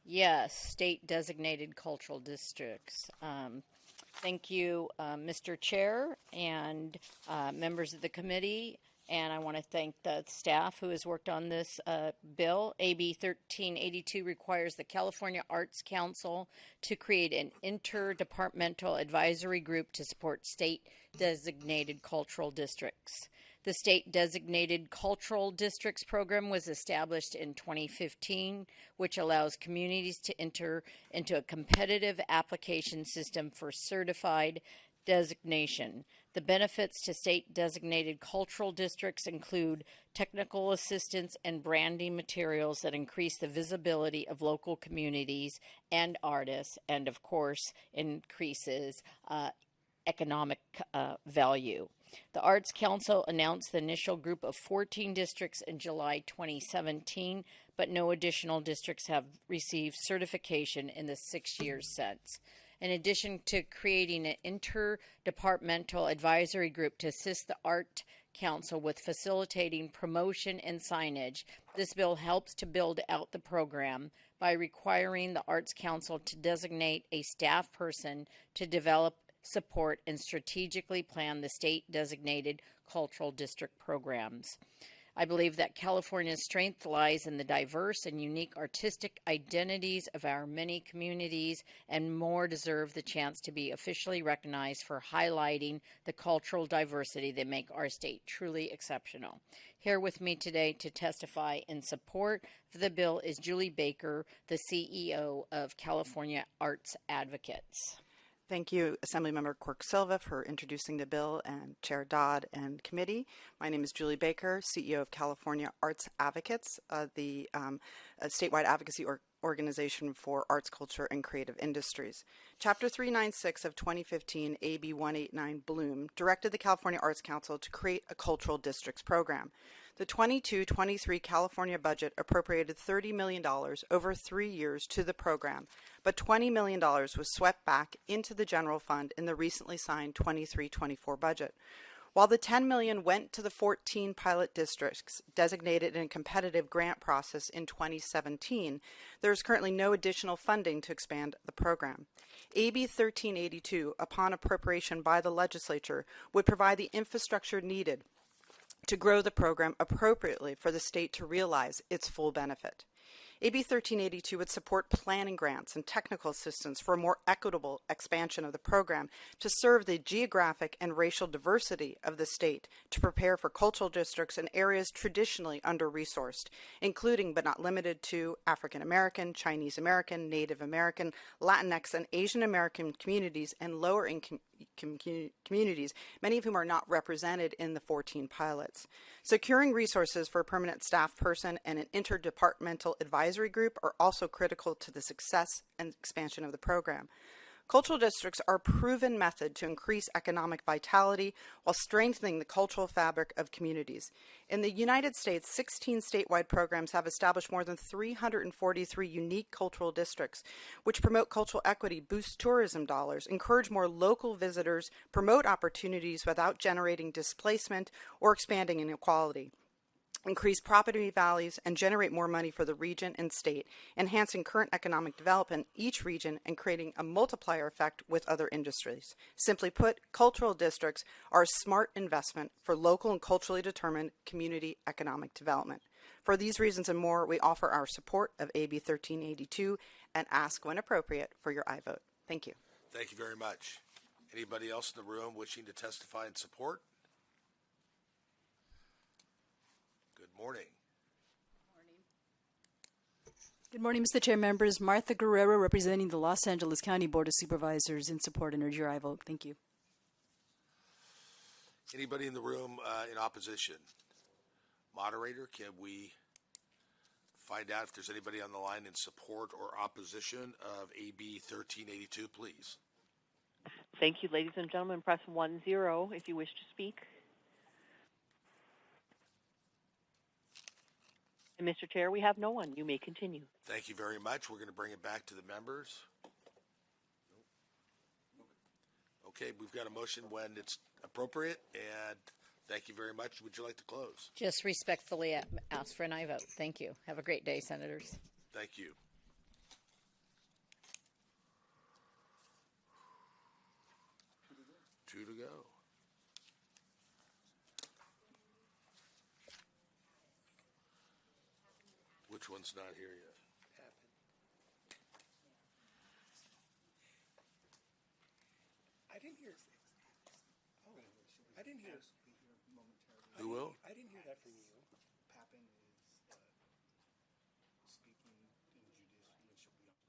Yes, state designated cultural districts. Thank you, Mr. Chair and members of the committee. And I want to thank the staff who has worked on this bill. AB 1382 requires the California Arts Council to create an interdepartmental advisory group to support state designated cultural districts. The State Designated Cultural Districts program was established in 2015, which allows communities to enter into a competitive application system for certified designation. The benefits to state designated cultural districts include technical assistance and branding materials that increase the visibility of local communities and artists, and of course increases economic value. The Arts Council announced the initial group of 14 districts in July 2017, but no additional districts have received certification in the 6 years since. In addition to creating an interdepartmental advisory group to assist the Art Council with facilitating promotion and signage, this bill helps to build out the program by requiring the Arts Council to designate a staff person to develop, support, and strategically plan the state-designated cultural district programs. I believe that California's strength lies in the diverse and unique artistic identities of our many communities, and more deserve the chance to be officially recognized for highlighting the cultural diversity that make our state truly exceptional. Here with me today to testify in support of the bill is Julie Baker, the CEO of California Arts Advocates. Thank you, Assemblymember Quirk Silva, for introducing the bill, and Chair Dodd and committee. My name is Julie Baker, CEO of California Arts Advocates, the statewide advocacy organization for arts, culture, and creative industries. Chapter 396 of 2015 AB 189 Bloom directed the California Arts Council to create a cultural districts program. The 22-23 California budget appropriated $30 million over 3 years to the program, but $20 million was swept back into the general fund in the recently signed 23-24 budget. While the $10 million went to the 14 pilot districts designated in a competitive grant process in 2017, there is currently no additional funding to expand the program. AB 1382, upon appropriation by the legislature, would provide the infrastructure needed to grow the program appropriately for the state to realize its full benefit. AB 1382 would support planning grants and technical assistance for a more equitable expansion of the program to serve the geographic and racial diversity of the state, to prepare for cultural districts in areas traditionally under-resourced, including but not limited to African American, Chinese American, Native American, Latinx, and Asian American communities and lower income communities, many of whom are not represented in the 14 pilots. Securing resources for a permanent staff person and an interdepartmental advisory group are also critical to the success and expansion of the program. Cultural districts are a proven method to increase economic vitality while strengthening the cultural fabric of communities. In the United States, 16 statewide programs have established more than 343 unique cultural districts, which promote cultural equity, boost tourism dollars, encourage more local visitors, promote opportunities without generating displacement or expanding inequality, increase property values, and generate more money for the region and state, enhancing current economic development in each region and creating a multiplier effect with other industries. Simply put, cultural districts are a smart investment for local and culturally determined community economic development. For these reasons and more, we offer our support of AB 1382 and ask, when appropriate, for your aye vote. Thank you. Thank you very much. Anybody else in the room wishing to testify in support? Morning. Good morning, Mr. Chair, members. Martha Guerrero, representing the Los Angeles County Board of Supervisors, in support and urge your aye vote. Thank you. Anybody in the room in opposition? Moderator, can we find out if there's anybody on the line in support or opposition of AB 1382, please? Thank you, ladies and gentlemen. Press 10 if you wish to speak. And Mr. Chair, we have no one. You may continue. Thank you very much. We're going to bring it back to the members. Okay, we've got a motion when it's appropriate, and thank you very much. Would you like to close? Just respectfully ask for an aye vote. Thank you. Have a great day, Senators. Thank you. Two to go. Which one's not here yet? I didn't hear. Oh, I didn't hear. Who will? I didn't hear that from you. Pappin is speaking in judicial when she'll be on.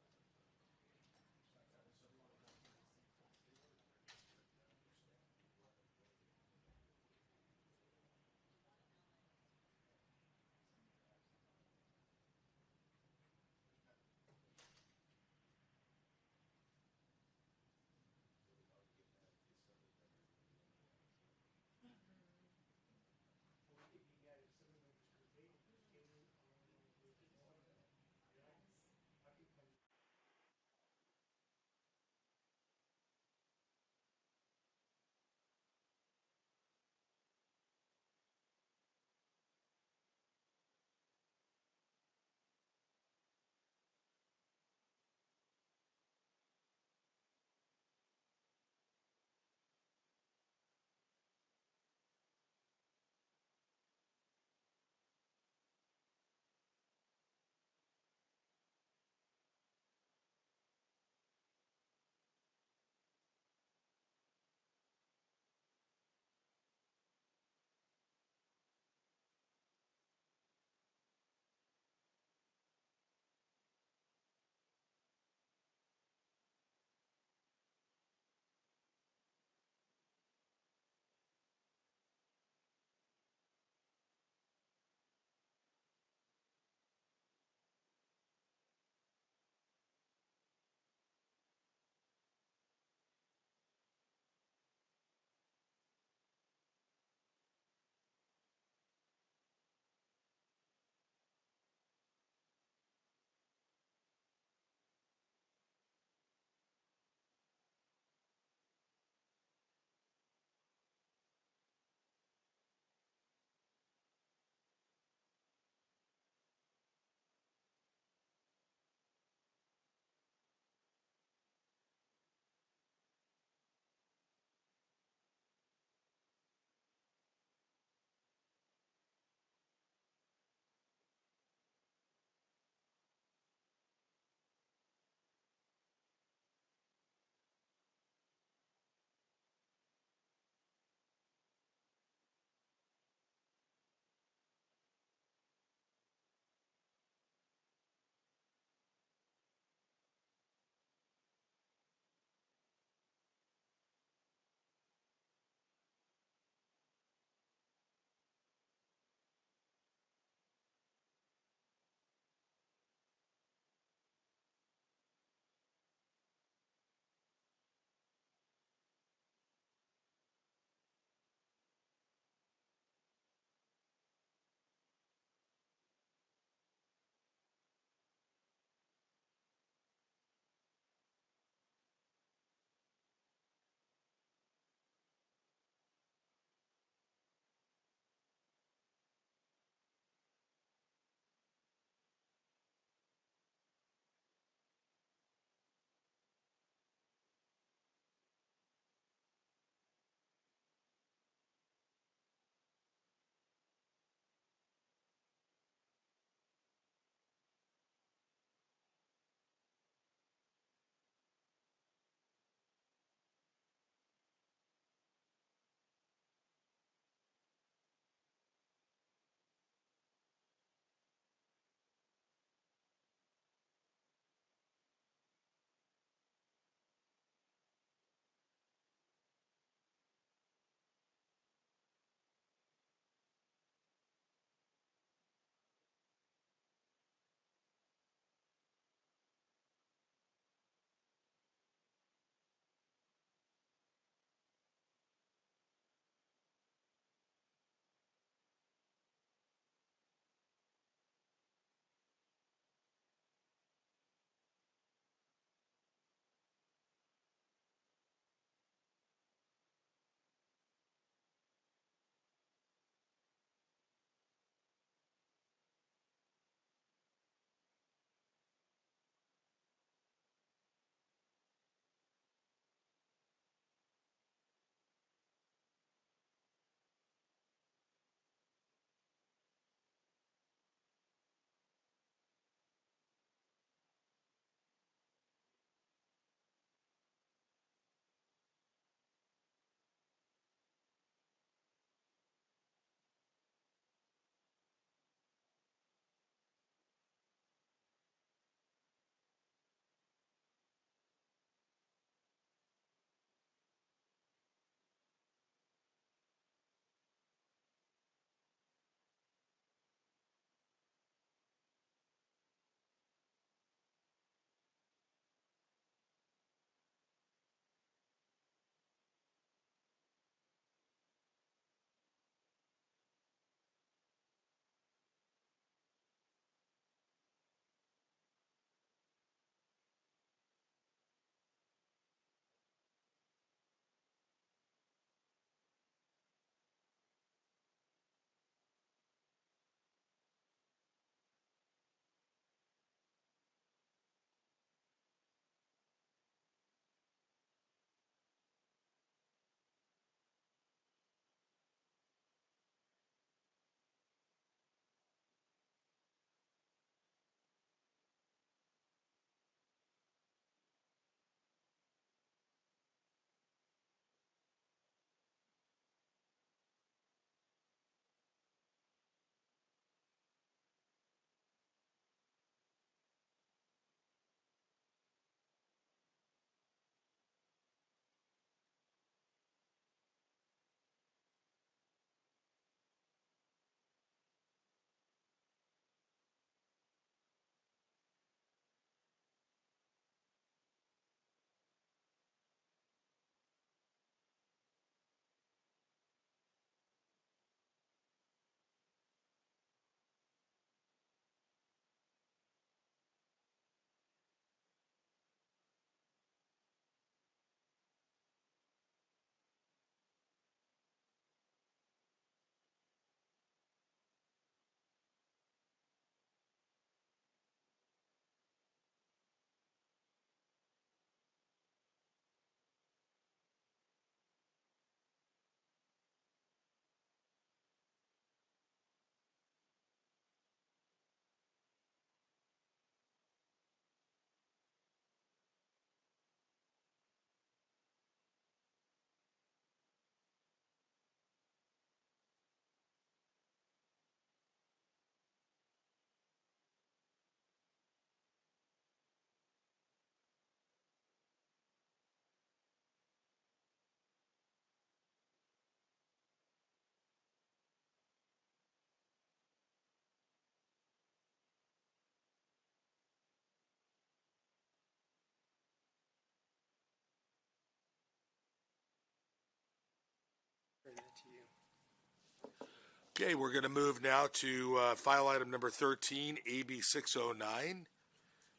Okay, we're going to move now to file item number 13, AB 609.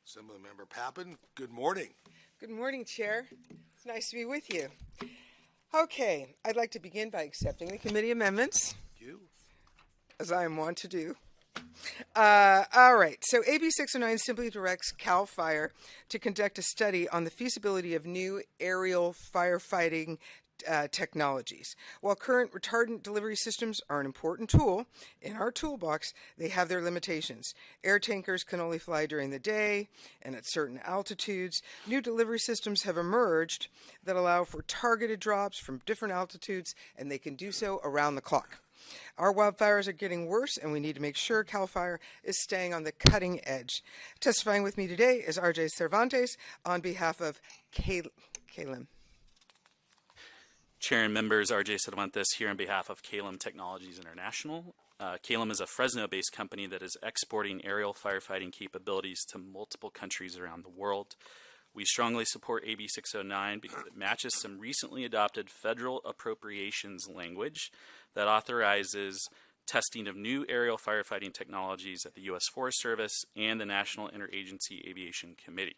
Assemblymember Pappen, good morning. Good morning, Chair. It's nice to be with you. Okay, I'd like to begin by accepting the committee amendments. Thank you. As I am wont to do. All right, so AB 609 simply directs CAL FIRE to conduct a study on the feasibility of new aerial firefighting technologies. While current retardant delivery systems are an important tool in our toolbox, they have their limitations. Air tankers can only fly during the day and at certain altitudes. New delivery systems have emerged that allow for targeted drops from different altitudes, and they can do so around the clock. Our wildfires are getting worse, and we need to make sure CAL FIRE is staying on the cutting edge. Testifying with me today is RJ Cervantes on behalf of Calum. Chair and members, RJ Cervantes here on behalf of Calum Technologies International. Calum is a Fresno-based company that is exporting aerial firefighting capabilities to multiple countries around the world. We strongly support AB 609 because it matches some recently adopted federal appropriations language that authorizes testing of new aerial firefighting technologies at the U.S. Forest Service and the National Interagency Aviation Committee.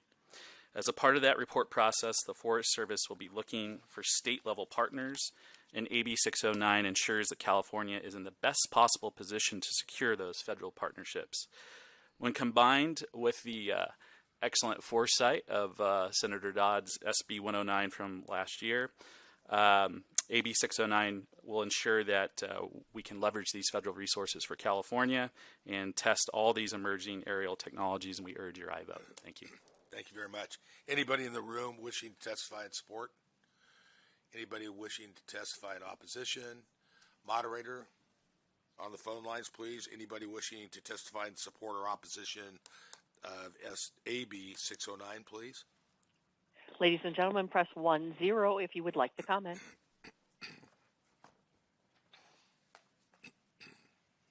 As a part of that report process, the Forest Service will be looking for state-level partners, and AB 609 ensures that California is in the best possible position to secure those federal partnerships. When combined with the excellent foresight of Senator Dodd's SB 109 from last year, AB 609 will ensure that we can leverage these federal resources for California and test all these emerging aerial technologies, and we urge your aye vote. Thank you. Thank you very much. Anybody in the room wishing to testify in support? Anybody wishing to testify in opposition? Moderator, on the phone lines, please. Anybody wishing to testify in support or opposition of AB 609, please? Ladies and gentlemen, press 10 if you would like to comment.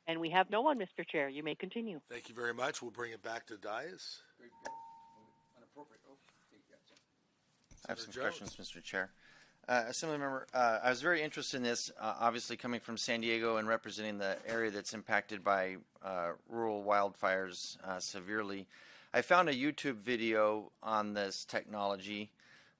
And we have no one, Mr. Chair. You may continue. Thank you very much. We'll bring it back to Addis. I have some questions, Mr. Chair. Assemblymember, I was very interested in this, obviously coming from San Diego and representing the area that's impacted by rural wildfires severely. I found a YouTube video on this technology.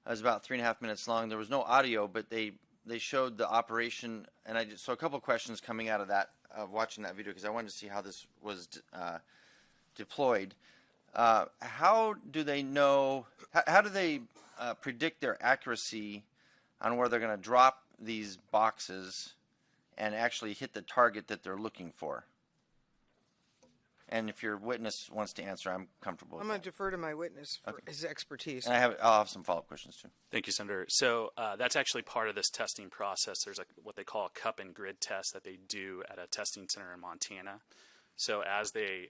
It was about 3.5 minutes long. There was no audio, but they showed the operation, and so a couple of questions coming out of that, of watching that video, because I wanted to see how this was deployed. How do they know? How do they predict their accuracy on where they're going to drop these boxes and actually hit the target that they're looking for? And if your witness wants to answer, I'm comfortable with I'm going to defer to my witness for his expertise. And I'll have some follow-up questions, too. Thank you, Senator. So that's actually part of this testing process. There's what they call a cup and grid test that they do at a testing center in Montana. So as they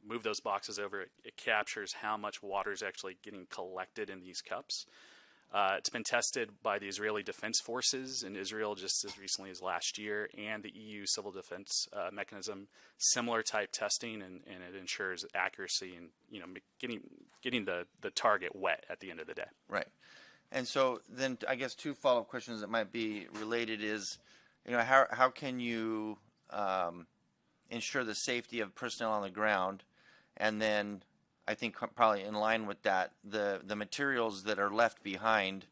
move those boxes over, it captures how much water is actually getting collected in these cups. It's been tested by the Israeli Defense Forces in Israel just as recently as last year, and the EU Civil Defense Mechanism, similar type testing, and it ensures accuracy and getting the target wet at the end of the day. Right. And so then I guess two follow-up questions that might be related is, how can you ensure the safety of personnel on the ground? And then I think probably in line with that, the materials that are left behind,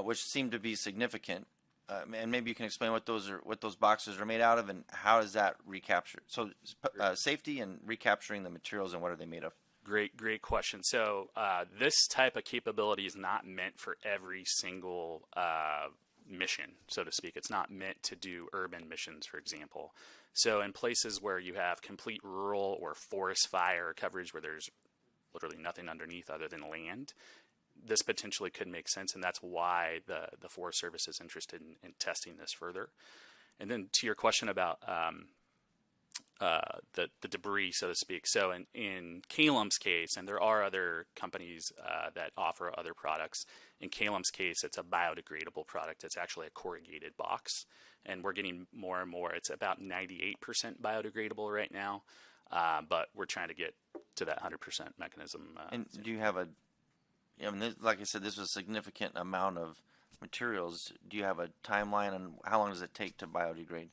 which seem to be significant, and maybe you can explain what those boxes are made out of, and how is that recaptured? So safety and recapturing the materials, and what are they made of? Great question. So this type of capability is not meant for every single mission, so to speak. It's not meant to do urban missions, for example. So in places where you have complete rural or forest fire coverage where there's literally nothing underneath other than land, this potentially could make sense, and that's why the Forest Service is interested in testing this further. And then to your question about the debris, so to speak. So in Calum's case, and there are other companies that offer other products, in Calum's case, it's a biodegradable product. It's actually a corrugated box, and we're getting more and more. It's about 98% biodegradable right now, but we're trying to get to that 100% mechanism. And do you have like I said, this is a significant amount of materials. Do you have a timeline on how long does it take to biodegrade?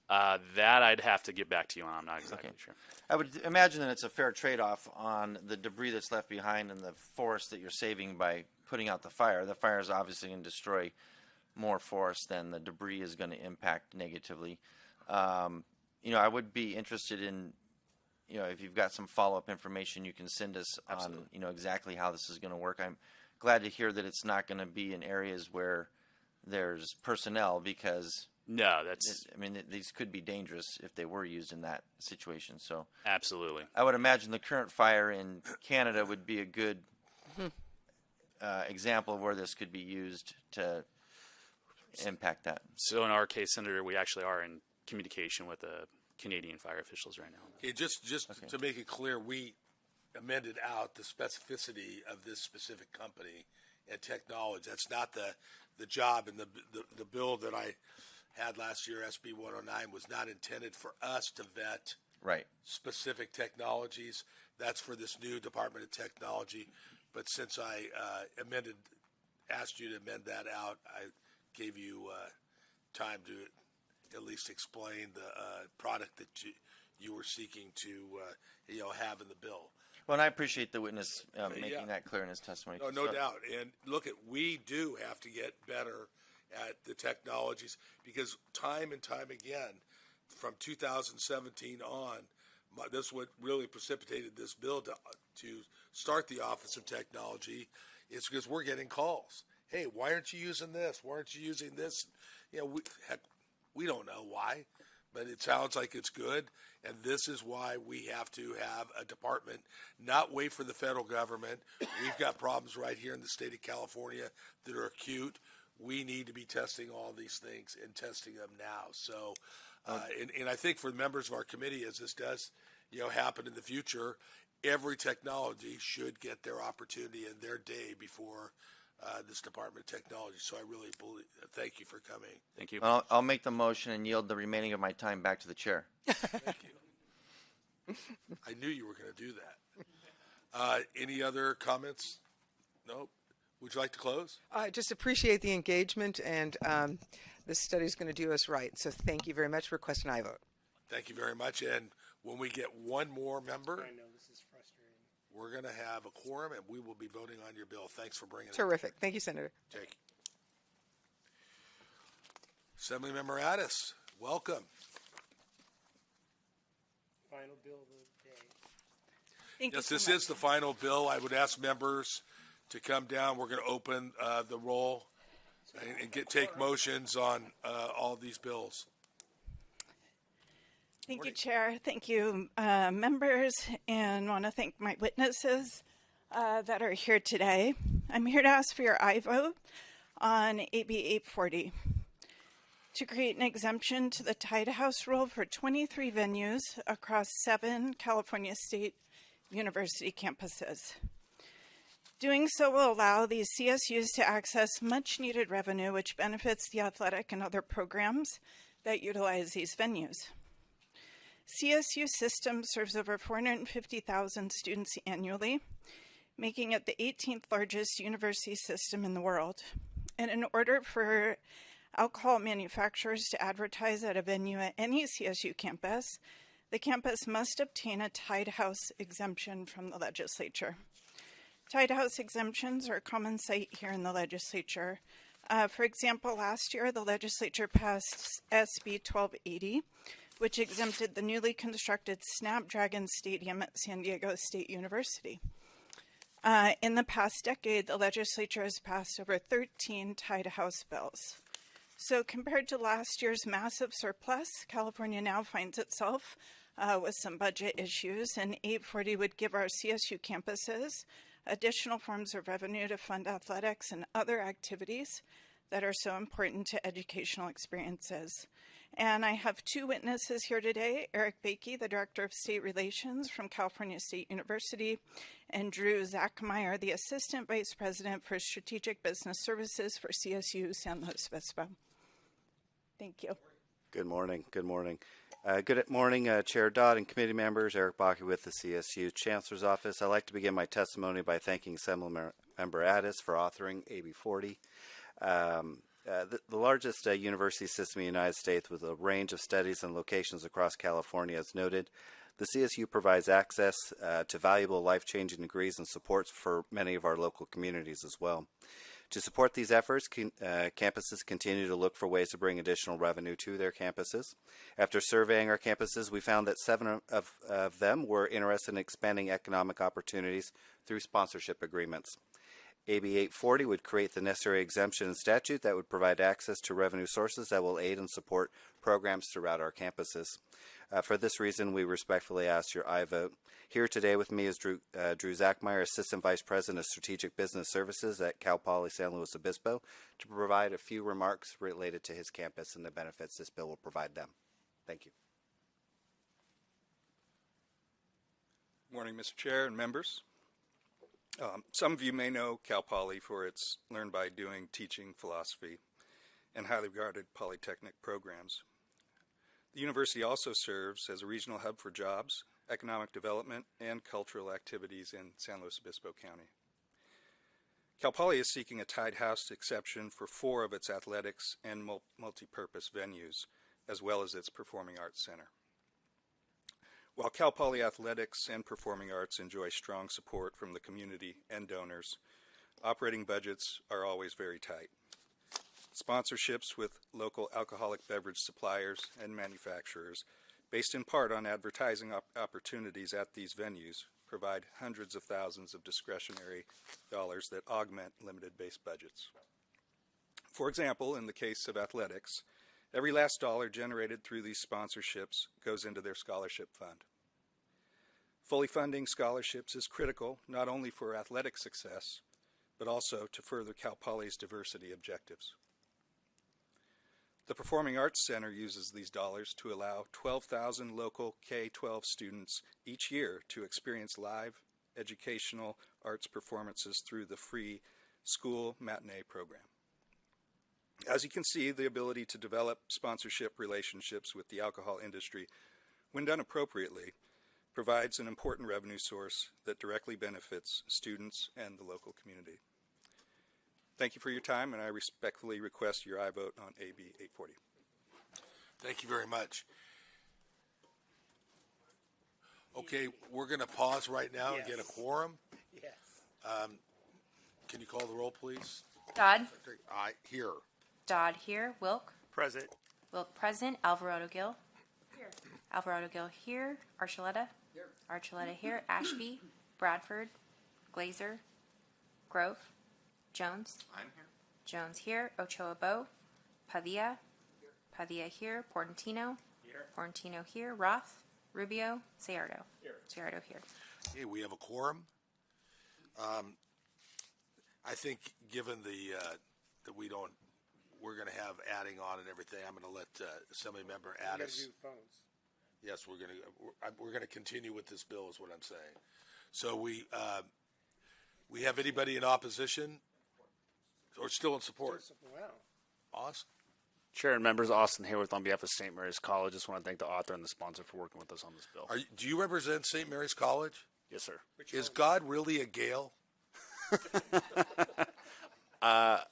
That I'd have to get back to you on. I'm not exactly sure. I would imagine that it's a fair trade-off on the debris that's left behind and the forest that you're saving by putting out the fire. The fire is obviously going to destroy more forest than the debris is going to impact negatively. I would be interested in, if you've got some follow-up information you can send us Absolutely. on, exactly how this is going to work. I'm glad to hear that it's not going to be in areas where there's personnel, because no, that's. These could be dangerous if they were used in that situation. So absolutely, I would imagine the current fire in Canada would be a good example of where this could be used to impact that. So in our case, Senator, we actually are in communication with the Canadian fire officials right now. Okay, just to make it clear, we amended out the specificity of this specific company and technology. That's not the job, and the bill that I had last year, SB 109, was not intended for us to vet specific technologies. That's for this new Department of Technology. But since I asked you to amend that out, I gave you time to at least explain the product that you were seeking to have in the bill. Well, and I appreciate the witness making that clear in his testimony. No doubt. And look, we do have to get better at the technologies, because time and time again, from 2017 on, this is what really precipitated this bill to start the Office of Technology, is because we're getting calls. Hey, why aren't you using this? Why aren't you using this? We don't know why, but it sounds like it's good. And this is why we have to have a department, not wait for the federal government. We've got problems right here in the state of California that are acute. We need to be testing all these things and testing them now. So, and I think for members of our committee, as this does, happen in the future, every technology should get their opportunity and their day before this Department of Technology. So I really thank you for coming. Thank you. Well, I'll make the motion and yield the remaining of my time back to the chair. Thank you. I knew you were going to do that. Any other comments? Nope. Would you like to close? I just appreciate the engagement, and this study is going to do us right. So thank you very much. Request an aye vote. Thank you very much. And when we get one more member, I know this is frustrating. we're going to have a quorum, and we will be voting on your bill. Thanks for bringing it. Terrific. Thank you, Senator. Take. Assemblymember Addis, welcome. Final bill of the day. Thank Yes, you this so is the final bill. I would ask members to come down. We're going to open the roll and take motions on all these bills. Thank you, Chair. Thank you, members, and want to thank my witnesses that are here today. I'm here to ask for your aye vote on AB 840 to create an exemption to the tied house rule for 23 venues across 7 California State University campuses. Doing so will allow these CSUs to access much-needed revenue, which benefits the athletic and other programs that utilize these venues. CSU system serves over 450,000 students annually, making it the 18th largest university system in the world. And in order for alcohol manufacturers to advertise at a venue at any CSU campus, the campus must obtain a tied house exemption from the legislature. Tied house exemptions are a common sight here in the legislature. For example, last year the legislature passed SB 1280, which exempted the newly constructed Snapdragon Stadium at San Diego State University. In the past decade, the legislature has passed over 13 tied house bills. So compared to last year's massive surplus, California now finds itself with some budget issues, and 840 would give our CSU campuses additional forms of revenue to fund athletics and other activities that are so important to educational experiences. And I have 2 witnesses here today, Eric Bakey, the Director of State Relations from California State University, and Drew Zachmeyer, the Assistant Vice President for Strategic Business Services for CSU San Luis Obispo. Thank you. Good morning. Good morning. Good morning, Chair Dodd and committee members. Eric Bakke with the CSU Chancellor's Office. I'd like to begin my testimony by thanking Assemblymember Addis for authoring AB 40. The largest university system in the United States with a range of studies and locations across California, as noted, the CSU provides access to valuable life-changing degrees and supports for many of our local communities as well. To support these efforts, campuses continue to look for ways to bring additional revenue to their campuses. After surveying our campuses, we found that 7 of them were interested in expanding economic opportunities through sponsorship agreements. AB 840 would create the necessary exemption in statute that would provide access to revenue sources that will aid and support programs throughout our campuses. For this reason, we respectfully ask your aye vote. Here today with me is Drew Zachmeyer, Assistant Vice President of Strategic Business Services at Cal Poly San Luis Obispo, to provide a few remarks related to his campus and the benefits this bill will provide them. Thank you. Morning, Mr. Chair and members. Some of you may know Cal Poly for its learn-by-doing teaching philosophy and highly regarded polytechnic programs. The university also serves as a regional hub for jobs, economic development, and cultural activities in San Luis Obispo County. Cal Poly is seeking a tied house exception for 4 of its athletics and multi-purpose venues, as well as its Performing Arts Center. While Cal Poly Athletics and Performing Arts enjoy strong support from the community and donors, operating budgets are always very tight. Sponsorships with local alcoholic beverage suppliers and manufacturers, based in part on advertising opportunities at these venues, provide hundreds of thousands of discretionary dollars that augment limited base budgets. For example, in the case of athletics, every last dollar generated through these sponsorships goes into their scholarship fund. Fully funding scholarships is critical not only for athletic success, but also to further Cal Poly's diversity objectives. The Performing Arts Center uses these dollars to allow 12,000 local K-12 students each year to experience live educational arts performances through the free school matinee program. As you can see, the ability to develop sponsorship relationships with the alcohol industry, when done appropriately, provides an important revenue source that directly benefits students and the local community. Thank you for your time, and I respectfully request your aye vote on AB 840. Thank you very much. Okay, we're going to pause right now and get a quorum. Yes. Can you call the roll, please? Dodd. Aye. Here. Dodd here. Wilk. Present. Wilk present. Alvarado Gill. Here. Alvarado Gill here. Archuleta. Here. Archuleta here. Ashby. Bradford. Glazer. Grove. Jones. I'm here. Jones here. Ochoa Bowe. Pavia. Here. Pavia here. Portantino. Here. Portantino here. Roth. Rubio. Sayardo. Here. Sayardo here. Okay, we have a quorum. I think given the that we're going to have adding on and everything, I'm going to let Assembly Member Addis. Do phones. Yes, we're going to continue with this bill, is what I'm saying. So we have anybody in opposition or still in support? Wow. Austin. Chair and members, Austin Hayworth on behalf of St. Mary's College. Just want to thank the author and the sponsor for working with us on this bill. Do you represent St. Mary's College? Yes, sir. Is God really a Gale? I'll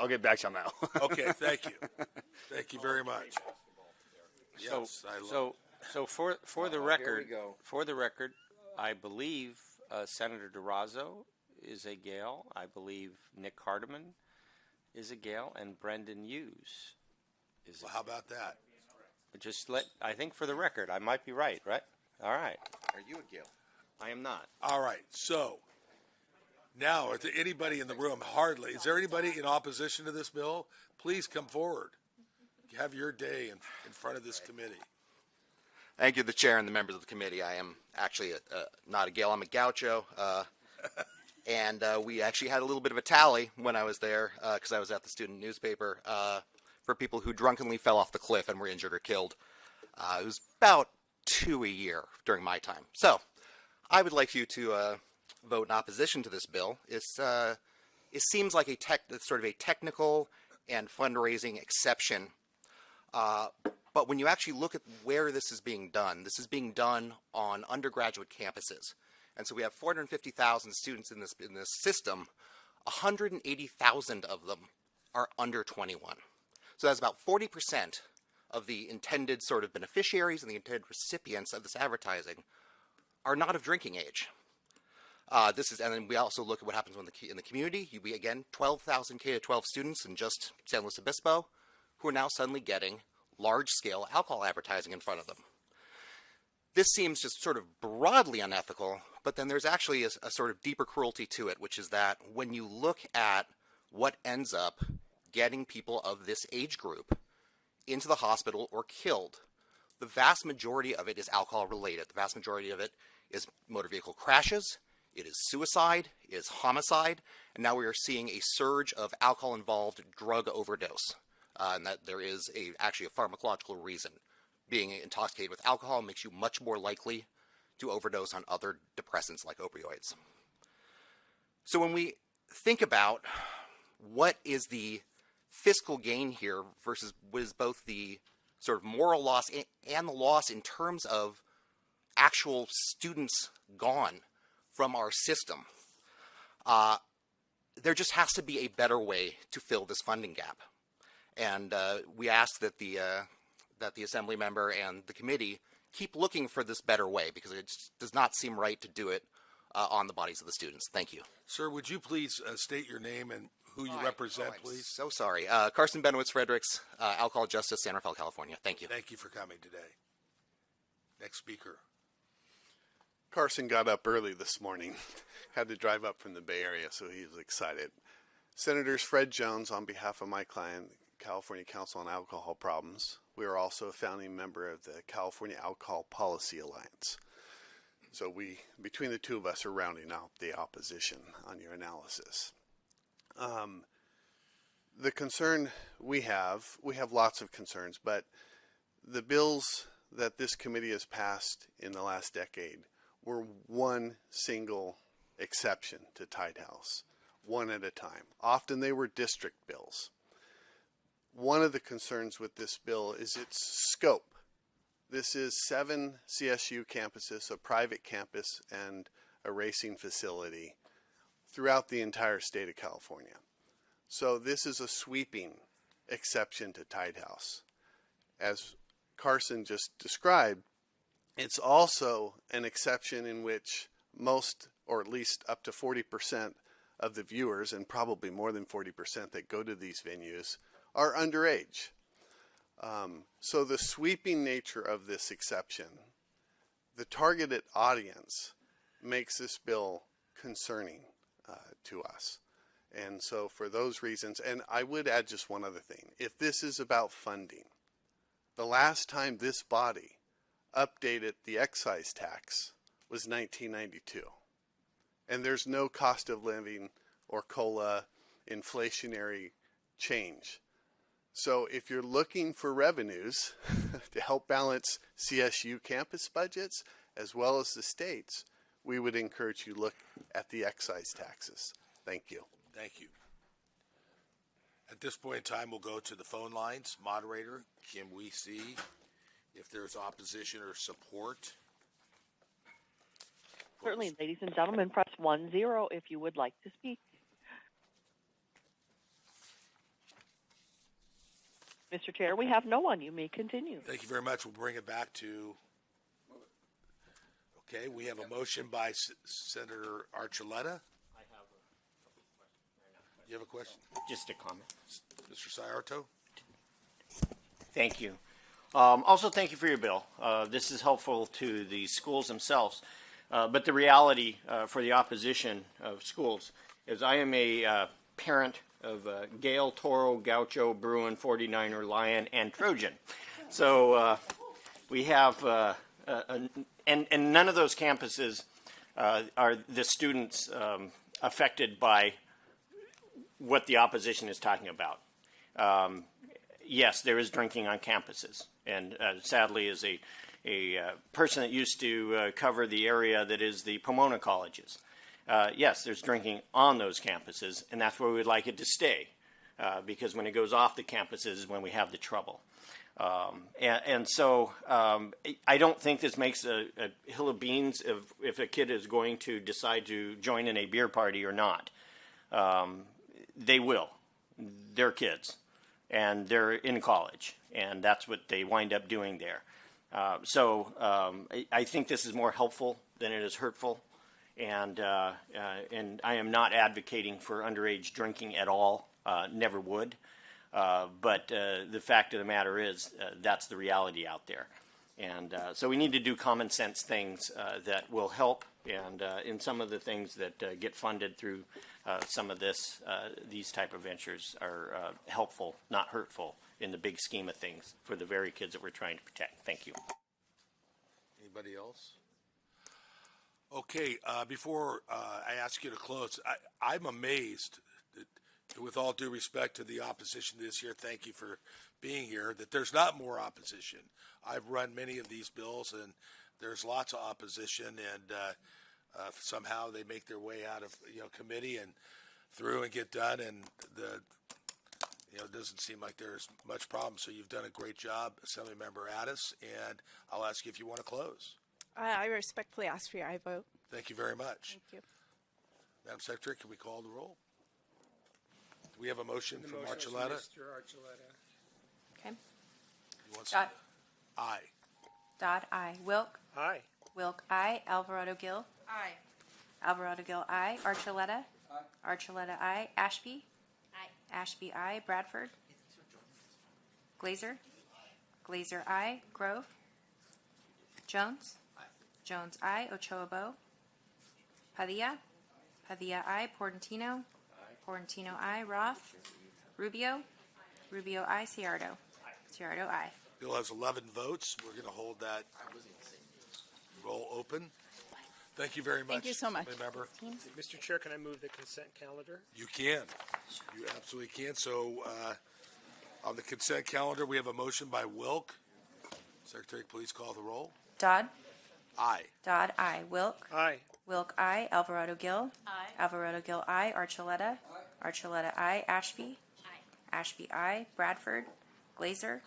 get back to you on that one. Okay, thank you. Thank you very much. Yes, So for the record, I believe Senator DeRazzo is a Gale. I believe Nick Hardiman is a Gale, and Brendan Hughes is. Well, how about that? I think for the record, I might be right. All right. Are you a Gale? I am not. All right. So now, is there anybody in the room? Hardly. Is there anybody in opposition to this bill? Please come forward. Have your day in front of this committee. Thank you, the chair and the members of the committee. I am actually not a Gale. I'm a Gaucho. And we actually had a little bit of a tally when I was there because I was at the student newspaper for people who drunkenly fell off the cliff and were injured or killed. It was about 2 a year during my time. So I would like you to vote in opposition to this bill. It seems like sort of a technical and fundraising exception. But when you actually look at where this is being done on undergraduate campuses. And so we have 450,000 students in this system. 180,000 of them are under 21. So that's about 40% of the intended sort of beneficiaries and the intended recipients of this advertising are not of drinking age. And then we also look at what happens in the community. We, again, 12,000 K-12 students in just San Luis Obispo who are now suddenly getting large-scale alcohol advertising in front of them. This seems just sort of broadly unethical, but then there's actually a sort of deeper cruelty to it, which is that when you look at what ends up getting people of this age group into the hospital or killed, the vast majority of it is alcohol related. The vast majority of it is motor vehicle crashes, it is suicide, it is homicide, and now we are seeing a surge of alcohol-involved drug overdose, and that there is actually a pharmacological reason. Being intoxicated with alcohol makes you much more likely to overdose on other depressants like opioids. So when we think about what is the fiscal gain here versus what is both the sort of moral loss and the loss in terms of actual students gone from our system, there just has to be a better way to fill this funding gap. And we ask that the assembly member and the committee keep looking for this better way, because it just does not seem right to do it on the bodies of the students. Thank you. Sir, would you please state your name and who you represent, please? So sorry. Carson Benowitz Fredericks, Alcohol Justice, San Rafael, California. Thank you. Thank you for coming today. Next speaker. Carson got up early this morning, had to drive up from the Bay Area, so he was excited. Senators Fred Jones, on behalf of my client, California Council on Alcohol Problems. We are also a founding member of the California Alcohol Policy Alliance. So between the two of us, are rounding out the opposition on your analysis. The concern we have lots of concerns, but the bills that this committee has passed in the last decade were one single exception to Tied House, one at a time. Often they were district bills. One of the concerns with this bill is its scope. This is 7 CSU campuses, a private campus and a racing facility throughout the entire state of California. So this is a sweeping exception to Tied House. As Carson just described, it's also an exception in which most, or at least up to 40% of the viewers, and probably more than 40% that go to these venues, are underage. So the sweeping nature of this exception, the targeted audience, makes this bill concerning to us. And so for those reasons, and I would add just one other thing. If this is about funding, the last time this body updated the excise tax was 1992. And there's no cost of living or COLA inflationary change. So if you're looking for revenues to help balance CSU campus budgets as well as the state's, we would encourage you to look at the excise taxes. Thank you. Thank you. At this point in time, we'll go to the phone lines. Moderator, can we see if there's opposition or support? Certainly, ladies and gentlemen, press 10 if you would like to speak. Mr. Chair, we have no one. You may continue. Thank you very much. We'll bring it back to... Okay, we have a motion by Senator Archuleta. You have a question? Just a comment. Mr. Sayarto? Thank you. Also, thank you for your bill. This is helpful to the schools themselves. But the reality for the opposition of schools is I am a parent of Gale, Toro, Gaucho, Bruin, 49er, Lion, and Trojan. So we have, and none of those campuses are the students affected by what the opposition is talking about. Yes, there is drinking on campuses, and sadly, as a person that used to cover the area that is the Pomona colleges, yes, there's drinking on those campuses, and that's where we would like it to stay, because when it goes off the campuses is when we have the trouble. So I don't think this makes a hill of beans if a kid is going to decide to join in a beer party or not. They will. their kids, and they're in college, and that's what they wind up doing there. So I think this is more helpful than it is hurtful, and I am not advocating for underage drinking at all. Never would. But the fact of the matter is that's the reality out there. And so we need to do common sense things that will help, and in some of the things that get funded through some of these type of ventures are helpful, not hurtful, in the big scheme of things for the very kids that we're trying to protect. Thank you. Anybody else? Okay, before I ask you to close, I'm amazed that, with all due respect to the opposition this year, thank you for being here, that there's not more opposition. I've run many of these bills, and there's lots of opposition, and somehow they make their way out of committee and through and get done, and it doesn't seem like there's much problem. So you've done a great job, Assemblymember Addis, and I'll ask you if you want to close. I respectfully ask for your aye vote. Thank you very much. Thank you. Madam Secretary, can we call the roll? Do we have a motion from Archuleta? Mr. Archuleta. Okay. Dodd. Aye. Dodd, aye. Wilk. Aye. Wilk, aye. Alvarado Gill. Aye. Alvarado Gill, aye. Archuleta. Aye. Archuleta, aye. Ashby. Aye. Ashby, aye. Bradford. Glazer. Glazer, aye. Grove. Jones. Jones, aye. Ochoa Bow. Padilla. Padilla, aye. Portantino. Portantino, aye. Roth. Rubio. Rubio, aye. Ciardo. Ciardo, aye. Bill has 11 votes. We're going to hold that roll open. Thank you very much. Thank you so much. Member. Mr. Chair, can I move the consent calendar? You can. You absolutely can. So on the consent calendar, we have a motion by Wilk. Secretary, please call the roll. Dodd. Aye. Dodd, aye. Wilk. Aye. Wilk, aye. Alvarado Gill. Aye. Alvarado Gill, aye. Archuleta. Archuleta, aye. Ashby. Aye. Ashby, aye. Bradford. Glazer.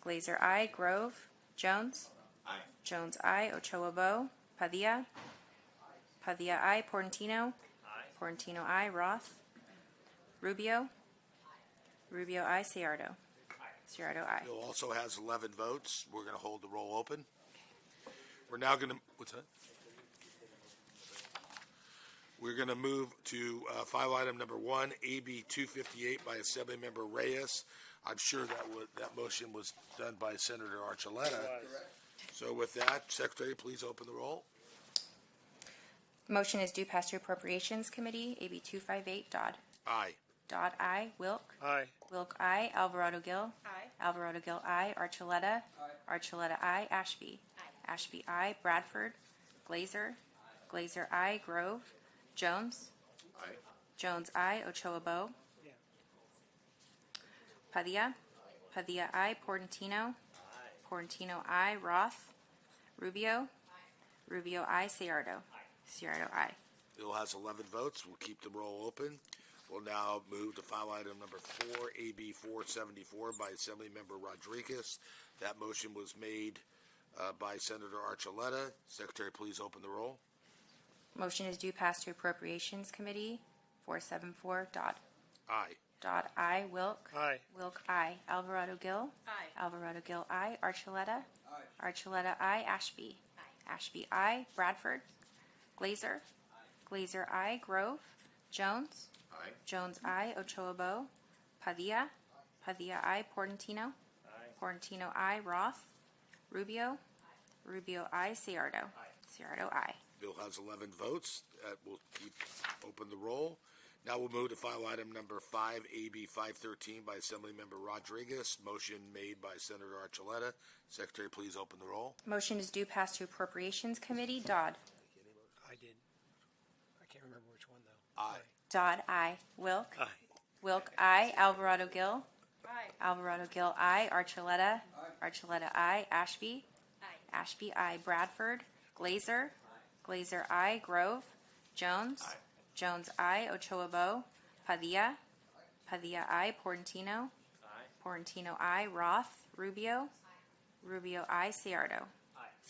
Glazer, aye. Grove. Jones. Aye. Jones, aye. Ochoa Bow. Padilla. Padilla, aye. Portantino. Portantino, aye. Roth. Rubio. Rubio, aye. Ciardo. Ciardo, aye. Bill also has 11 votes. We're going to hold the roll open. We're now going to, what's that? We're going to move to file item number 1, AB 258 by Assemblymember Reyes. I'm sure that motion was done by Senator Archuleta. So with that, Secretary, please open the roll. Motion is due past your Appropriations Committee. AB 258, Dodd. Aye. Dodd, aye. Wilk. Aye. Wilk, aye. Alvarado Gill. Aye. Alvarado Gill, aye. Archuleta. Archuleta, aye. Ashby. Ashby, aye. Bradford. Glazer. Glazer, aye. Grove. Jones. Aye. Jones, aye. Ochoa Bow. Padilla. Padilla, aye. Portantino. Portantino, aye. Roth. Rubio. Rubio, aye. Ciardo. Ciardo, aye. Bill has 11 votes. We'll keep the roll open. We'll now move to file item number 4, AB 474 by Assemblymember Rodriguez. That motion was made by Senator Archuleta. Secretary, please open the roll. Motion is due past to Appropriations Committee. 474, Dodd. Aye. Dodd, aye. Wilk. Aye. Wilk, aye. Alvarado Gill. Aye. Alvarado Gill, aye. Archuleta. Aye. Archuleta, aye. Ashby. Ashby, aye. Bradford. Glazer. Glazer, aye. Grove. Jones. Aye. Jones, aye. Ochoa Bow. Padilla. Padilla, aye. Portantino. Portantino, aye. Roth. Rubio. Rubio, aye. Ciardo. Ciardo, aye. Bill has 11 votes. We'll keep open the roll. Now we'll move to file item number 5, AB 513 by Assemblymember Rodriguez. Motion made by Senator Archuleta. Secretary, please open the roll. Motion is due past to Appropriations Committee. Dodd. I did. I can't remember which one, though. Aye. Dodd, aye. Wilk. Aye. Wilk, aye. Alvarado Gill. Aye. Alvarado Gill, aye. Archuleta. Archuleta, aye. Ashby. Aye. Ashby, aye. Bradford. Glazer. Glazer, aye. Grove. Jones. Jones, aye. Ochoa Bow. Padilla. Padilla, aye. Portantino. Portantino, aye. Roth. Rubio. Rubio, aye. Ciardo.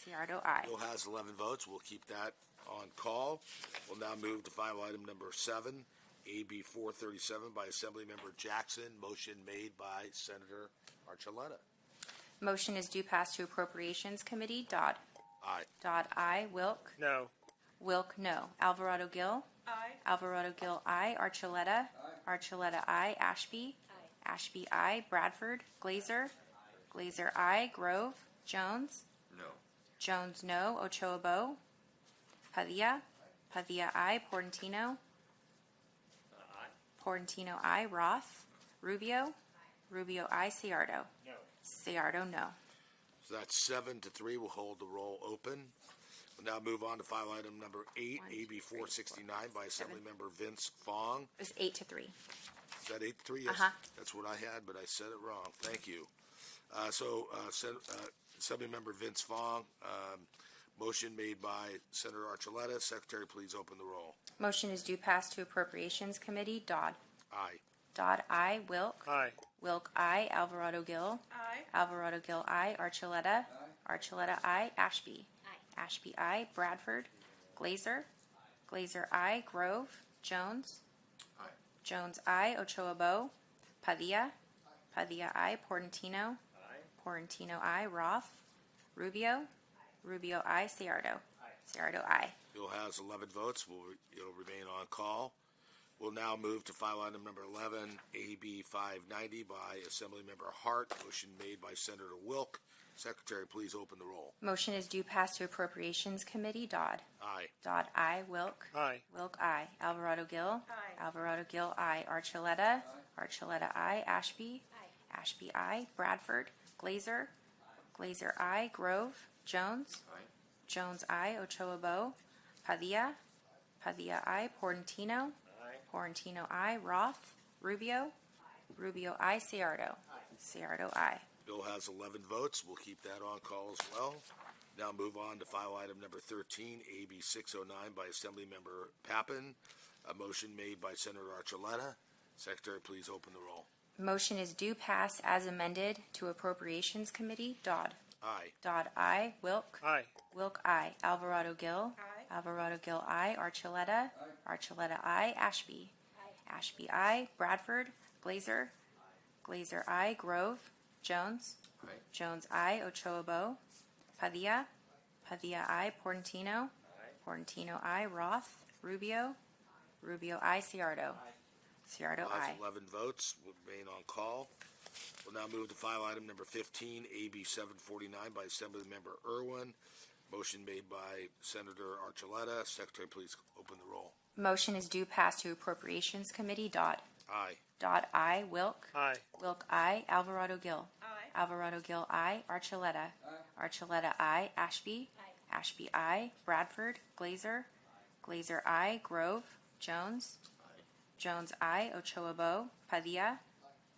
Ciardo, aye. Bill has 11 votes. We'll keep that on call. We'll now move to file item number 7, AB 437 by Assemblymember Jackson, motion made by Senator Archuleta. Motion is due pass to Appropriations Committee. Dodd. Aye. Dodd, aye. Wilk. No. Wilk, no. Alvarado Gil. Aye. Alvarado Gil, aye. Archuleta. Archuleta, aye. Ashby. Ashby, aye. Bradford. Glazer. Glazer, aye. Grove. Jones. No. Jones, no. Ochoa Bowe. Padilla. Padilla, aye. Portantino. Portantino, aye. Roth. Rubio. Rubio, aye. Ciardo. No. Ciardo, no. So that's 7-3. We'll hold the roll open. We'll now move on to file item number 8, AB 469 by Assemblymember Vince Fong. It was 8-3. Is that 8-3? Yes. That's what I had, but I said it wrong. Thank you. Assemblymember Vince Fong, motion made by Senator Archuleta. Secretary, please open the roll. Motion is due pass to Appropriations Committee. Dodd. Aye. Dodd, aye. Wilk. Aye. Wilk, aye. Alvarado Gil. Aye. Alvarado Gil, aye. Archuleta. Archuleta, aye. Ashby. Ashby, aye. Bradford. Glazer. Glazer, aye. Grove. Jones. Jones, aye. Ochoa Bowe. Padilla. Padilla, aye. Portantino. Portantino, aye. Roth. Rubio. Rubio, aye. Ciardo. Ciardo, aye. Bill has 11 votes. It'll remain on call. We'll now move to file item number 11, AB 590 by Assemblymember Hart. Motion made by Senator Wilk. Secretary, please open the roll. Motion is due pass to Appropriations Committee. Dodd. Aye. Dodd, aye. Wilk. Aye. Wilk, aye. Alvarado Gil. Aye. Alvarado Gil, aye. Archuleta. Archuleta, aye. Ashby. Ashby, aye. Bradford. Glazer. Glazer, aye. Grove. Jones. Jones, aye. Ochoa Bowe. Padilla. Padilla, aye. Portantino. Portantino, aye. Roth. Rubio. Rubio, aye. Ciardo. Ciardo, aye. Bill has 11 votes. We'll keep that on call as well. Now move on to file item number 13, AB 609 by Assemblymember Pappen. A motion made by Senator Archuleta. Secretary, please open the roll. Motion is due pass as amended to Appropriations Committee. Dodd. Aye. Dodd, aye. Wilk. Aye. Wilk, aye. Alvarado Gil. Aye. Alvarado Gil, aye. Archuleta. Archuleta, aye. Ashby. Ashby, aye. Bradford. Glazer. Glazer, aye. Grove. Jones. Jones, aye. Ochoa Bowe. Padilla. Padilla, aye. Portantino. Portantino, aye. Roth. Rubio. Rubio, aye. Ciardo. Ciardo, Bill aye. has 11 votes. Will remain on call. We'll now move to file item number 15, AB 749 by Assemblymember Irwin. Motion made by Senator Archuleta. Secretary, please open the roll. Motion is due pass to Appropriations Committee. Dodd. Aye. Dodd, aye. Wilk. Aye. Wilk, aye. Alvarado Gil. Aye. Alvarado Gil, aye. Archuleta. Archuleta, aye. Ashby. Ashby, aye. Bradford. Glazer. Glazer, aye. Grove. Jones. Jones, aye. Ochoa Bowe. Padilla.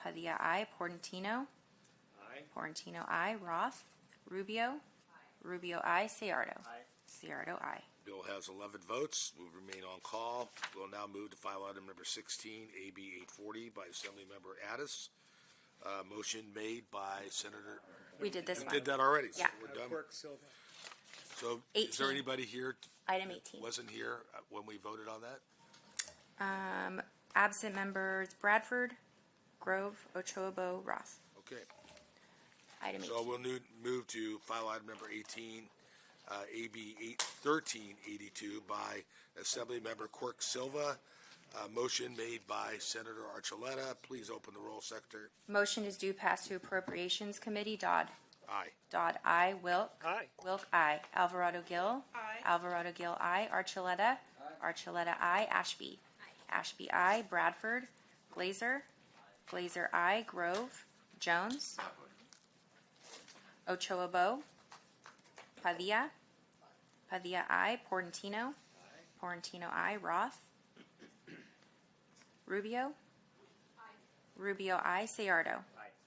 Padilla, aye. Portantino. Portantino, aye. Roth. Rubio. Rubio, aye. Ciardo. Ciardo, aye. Bill has 11 votes. Will remain on call. We'll now move to file item number 16, AB 840 by Assemblymember Addis. Motion made by Senator. We did this We one. did that already. So Yeah. we're done. Quirk Silva. So, is 18. there anybody here Item 18. wasn't here when we voted on that? Absent members Bradford, Grove, Ochoa Bowe, Roth. Okay. Item 18. So we'll move to file item number 18, AB 1382 by Assemblymember Quirk Silva. Motion made by Senator Archuleta. Please open the roll, Secretary. Motion is due pass to Appropriations Committee. Dodd. Aye. Dodd, aye. Wilk. Aye. Wilk, aye. Alvarado Gil. Aye. Alvarado Gil, aye. Archuleta. Archuleta, aye. Ashby. Ashby, aye. Bradford. Glazer. Glazer, aye. Grove. Jones. Ochoa Bowe. Padilla. Padilla, aye. Portantino. Portantino, aye. Roth. Rubio. Rubio, aye. Ciardo.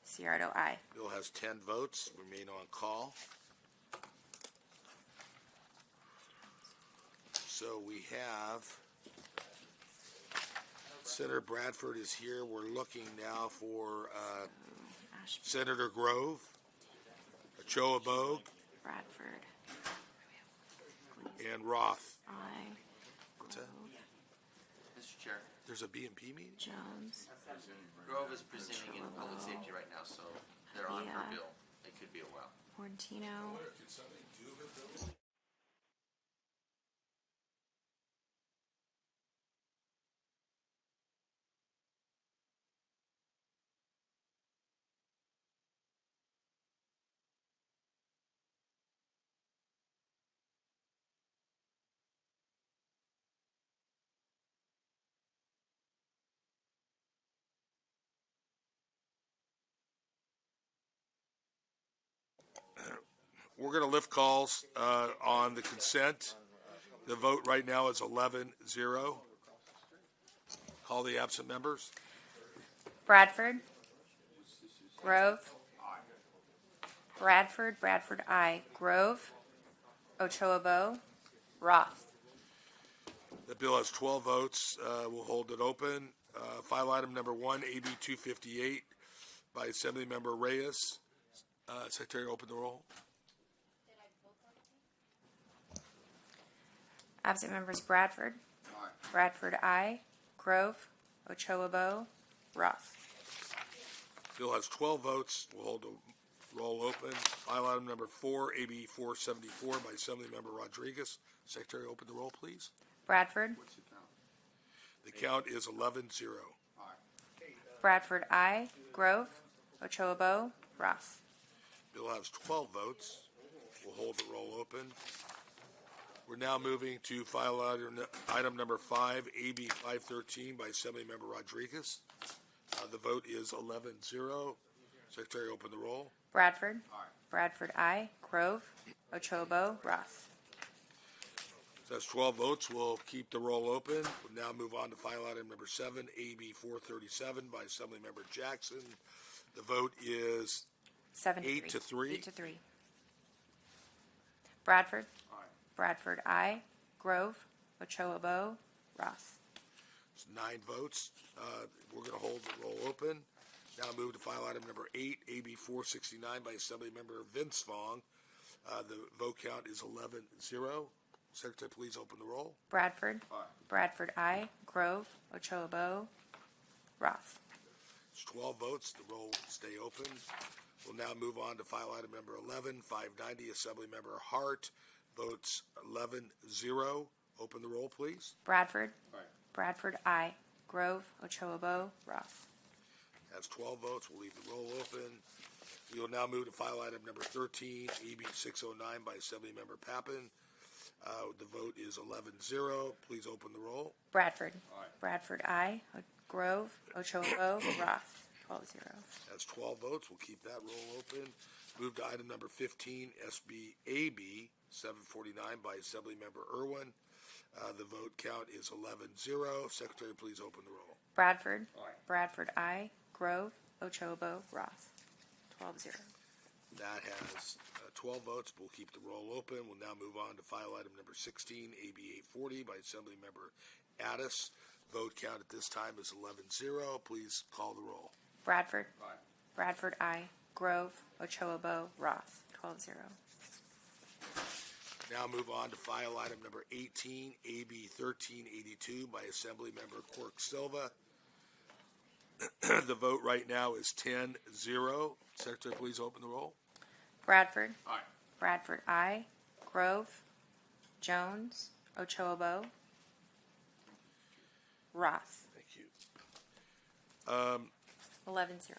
Ciardo, aye. Bill has 10 votes. Remain on call. So we have Senator Bradford is here. We're looking now for Senator Grove, Ochoa Bogue, Bradford, and Roth. aye. What's that? Mr. Chair. There's a B&P meeting? Jones. Grove is presenting in public safety right now, so they're on her Yeah. bill. It could be a while. Portino. We're going to lift calls on the consent. The vote right now is 11-0. Call the absent members. Bradford. Grove. Bradford, I. Grove. Ochoa-Bow. Roth. The bill has 12 votes. We'll hold it open. File item number 1, AB 258 by Assemblymember Reyes. Secretary, open the roll. Absent members Bradford. Bradford, I. Grove. Ochoa-Bow. Roth. Bill has 12 votes. We'll hold the roll open. File item number 4, AB 474 by Assemblymember Rodriguez. Secretary, open the roll, please. Bradford. The count is 11-0. Bradford, I. Grove. Ochoa-Bow. Roth. Bill has 12 votes. We'll hold the roll open. We're now moving to file item number 5, AB 513 by Assemblymember Rodriguez. The vote is 11-0. Secretary, open the roll. Bradford. Bradford, I. Grove. Ochoa-Bow. Roth. That's 12 votes. We'll keep the roll open. We'll now move on to file item number 7, AB 437 by Assemblymember Jackson. The vote is 8 to 3. 8 to 3. Bradford. Bradford, I. Grove. Ochoa-Bow. Roth. It's 9 votes. We're going to hold the roll open. Now move to file item number 8, AB 469 by Assemblymember Vince Vaughn. The vote count is 11-0. Secretary, please open the roll. Bradford. Bradford, I. Grove. Ochoa-Bow. Roth. It's 12 votes. The roll will stay open. We'll now move on to file item number 11, 590, Assemblymember Hart. Votes 11-0. Open the roll, please. Bradford. Bradford, I. Grove. Ochoa-Bow. Roth. That's 12 votes. We'll leave the roll open. We will now move to file item number 13, AB 609 by Assemblymember Pappen. The vote is 11-0. Please open the roll. Bradford. Bradford, I. Grove. Ochoa-Bow. Roth. 12-0. That's 12 votes. We'll keep that roll open. Move to item number 15, SB 749 by Assemblymember Irwin. The vote count is 11-0. Secretary, please open the roll. Bradford. Bradford, I. Grove. Ochoa-Bow. Roth. 12-0. That has 12 votes. We'll keep the roll open. We'll now move on to file item number 16, AB 840 by Assemblymember Addis. Vote count at this time is 11-0. Please call the roll. Bradford. Bradford, I. Grove. Ochoa-Bow. Roth. 12-0. Now move on to file item number 18, AB 1382 by Assemblymember Quirk Silva. The vote right now is 10-0. Secretary, please open the roll. Bradford. Bradford, I. Grove. Jones. Ochoa-Bow. Roth. Thank you. 11-0.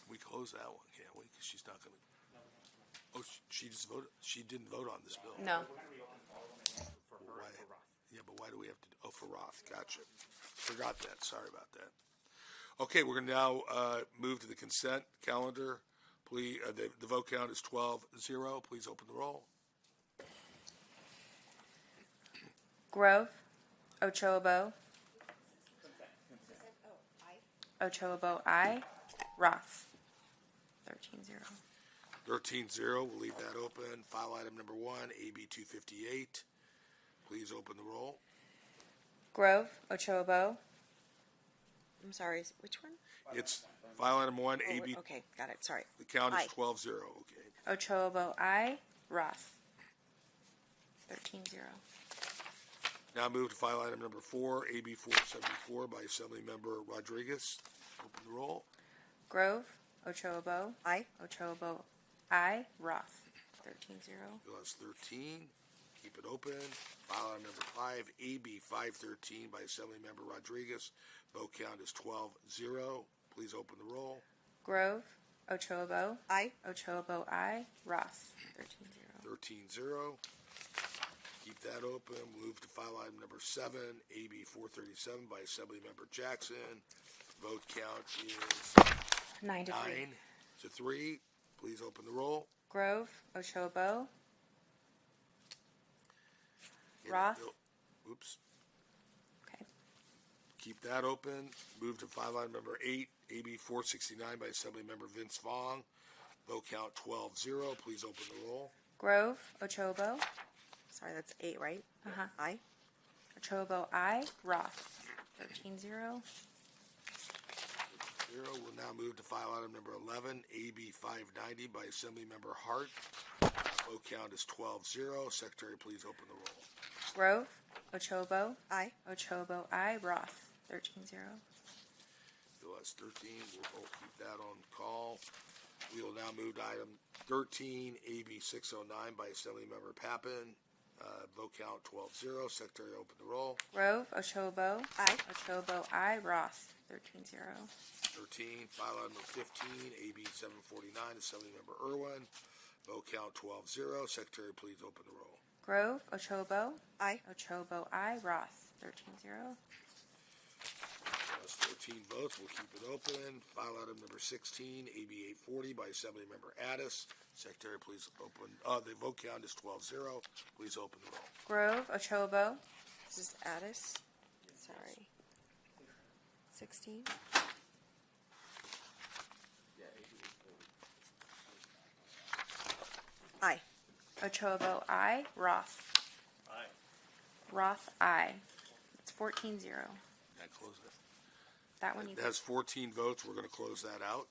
We close that one, can't we? Because she's not going to. Oh, she just voted. She didn't vote on this bill. No. Why? Yeah, but why do we have to? Oh, for Roth. Gotcha. Forgot that. Sorry about that. Okay, we're going to now move to the consent calendar. Please, the vote count is 12-0. Please open the roll. Grove. Ochoa-Bow. Ochoa-Bow, I. Roth. 13-0. 13-0. We'll leave that open. File item number 1, AB 258. Please open the roll. Grove. Ochoa-Bow. I'm sorry, which one? It's file item 1, AB. Okay, got it. Sorry. The count is Aye. 12-0. Okay. Ochoa-Bow, I. Roth. 13-0. Now move to file item number 4, AB 474 by Assemblymember Rodriguez. Open the roll. Grove, Ochoabo. Aye. Ochoabo, aye. Roth, 13-0. Bill has 13. Keep it open. File item number 5, AB 513 by Assemblymember Rodriguez. Vote count is 12-0. Please open the roll. Grove, Ochoabo. Aye. Ochoabo, aye. Roth, 13-0. 13-0. Keep that open. Move to file item number 7, AB 437 by Assemblymember Jackson. Vote count is 9-3. 9-3. Please open the roll. Grove, Ochoabo. Roth. Oops. Okay. Keep that open. Move to file item number 8, AB 469 by Assemblymember Vince Vaughn. Vote count 12-0. Please open the roll. Grove, Ochoabo. Sorry, that's 8, right? Uh-huh. Aye. Ochoabo, aye. Roth, 13-0. We'll now move to file item number 11, AB 590 by Assemblymember Hart. Vote count is 12-0. Secretary, please open the roll. Grove, Ochoabo. Aye. Ochoabo, aye. Roth, 13-0. Bill has 13. We'll both keep that on call. We will now move to item 13, AB 609 by Assemblymember Pappen. Vote count 12-0. Secretary, open the roll. Grove, Ochoabo. Aye. Ochoabo, aye. Roth, 13-0. 13. File item number 15, AB 749, Assemblymember Irwin. Vote count 12-0. Secretary, please open the roll. Grove, Ochoabo. Aye. Ochoabo, aye. Roth, 13-0. That's 13 votes. We'll keep it open. File item number 16, AB 840 by Assemblymember Addis. Secretary, please open. The vote count is 12-0. Please open the roll. Grove, Ochoabo. This is Addis. Sorry. 16. Aye. Ochoabo, aye. Roth. Aye. Roth, aye. It's 14-0. That close it. That one you It has 14 votes. We're going to close that out.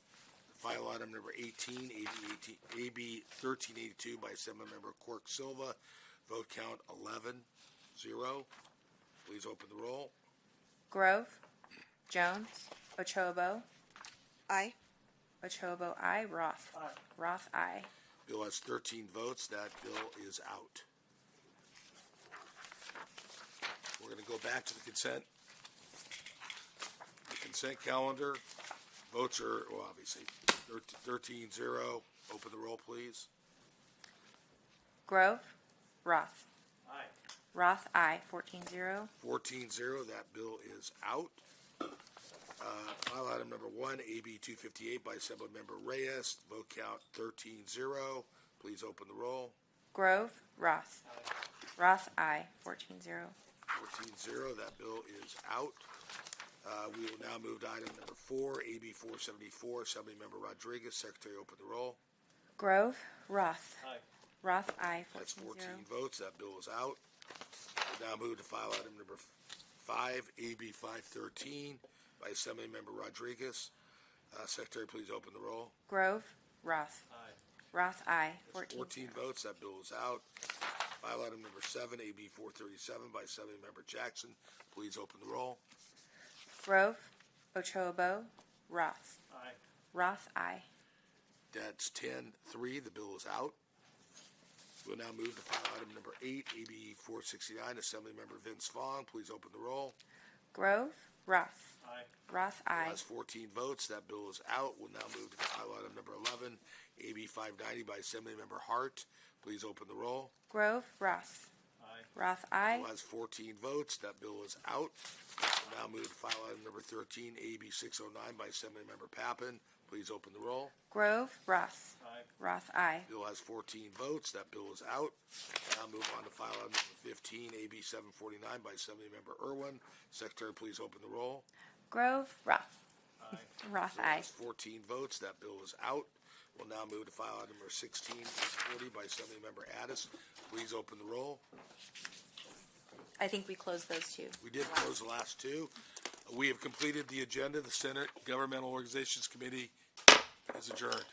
File item number 18, AB 1382 by Assemblymember Quirk Silva. Vote count 11-0. Please open the roll. Grove, Jones, Ochoabo. Aye. Ochoabo, aye. Roth. Aye. Roth, aye. Bill has 13 votes. That bill is out. We're going to go back to the consent. The consent calendar. Votes are, well, obviously, 13-0. Open the roll, please. Grove, Roth. Aye. Roth, aye. 14-0. 14-0. That bill is out. File item number 1, AB 258 by Assemblymember Reyes. Vote count 13-0. Please open the roll. Grove, Roth. Roth, aye. 14-0. 14-0. That bill is out. We will now move to item number 4, AB 474. Assemblymember Rodriguez. Secretary, open the roll. Grove, Roth. Aye. Roth, aye. 14-0. That's 14 votes. That bill is out. We'll now move to file item number 5, AB 513 by Assemblymember Rodriguez. Secretary, please open the roll. Grove, Roth. Aye. Roth, aye. That's 14 votes. That bill is out. File item number 7, AB 437 by Assemblymember Jackson. Please open the roll. Grove, Ochoabo, Roth. Aye. Roth, aye. That's 10-3. The bill is out. We'll now move to file item number 8, AB 469, Assemblymember Vince Vaughn. Please open the roll. Grove, Roth. Aye. Roth, aye. Has 14 votes. That bill is out. We'll now move to file item number 11, AB 590 by Assemblymember Hart. Please open the roll. Grove, Roth. Aye. Roth, aye. Bill has 14 votes. That bill is out. We'll now move to file item number 13, AB 609 by Assemblymember Pappen. Please open the roll. Grove, Roth. Aye. Roth, aye. Bill has 14 votes. That bill is out. Now move on to file item number 15, AB 749 by Assemblymember Irwin. Secretary, please open the roll. Grove, Roth. Aye. Roth, Bill aye. has 14 votes. That bill is out. We'll now move to file item number 16, 40 by Assemblymember Addis. Please open the roll. I think we closed those two. We did close the last two. We have completed the agenda. The Senate Governmental Organizations Committee is adjourned.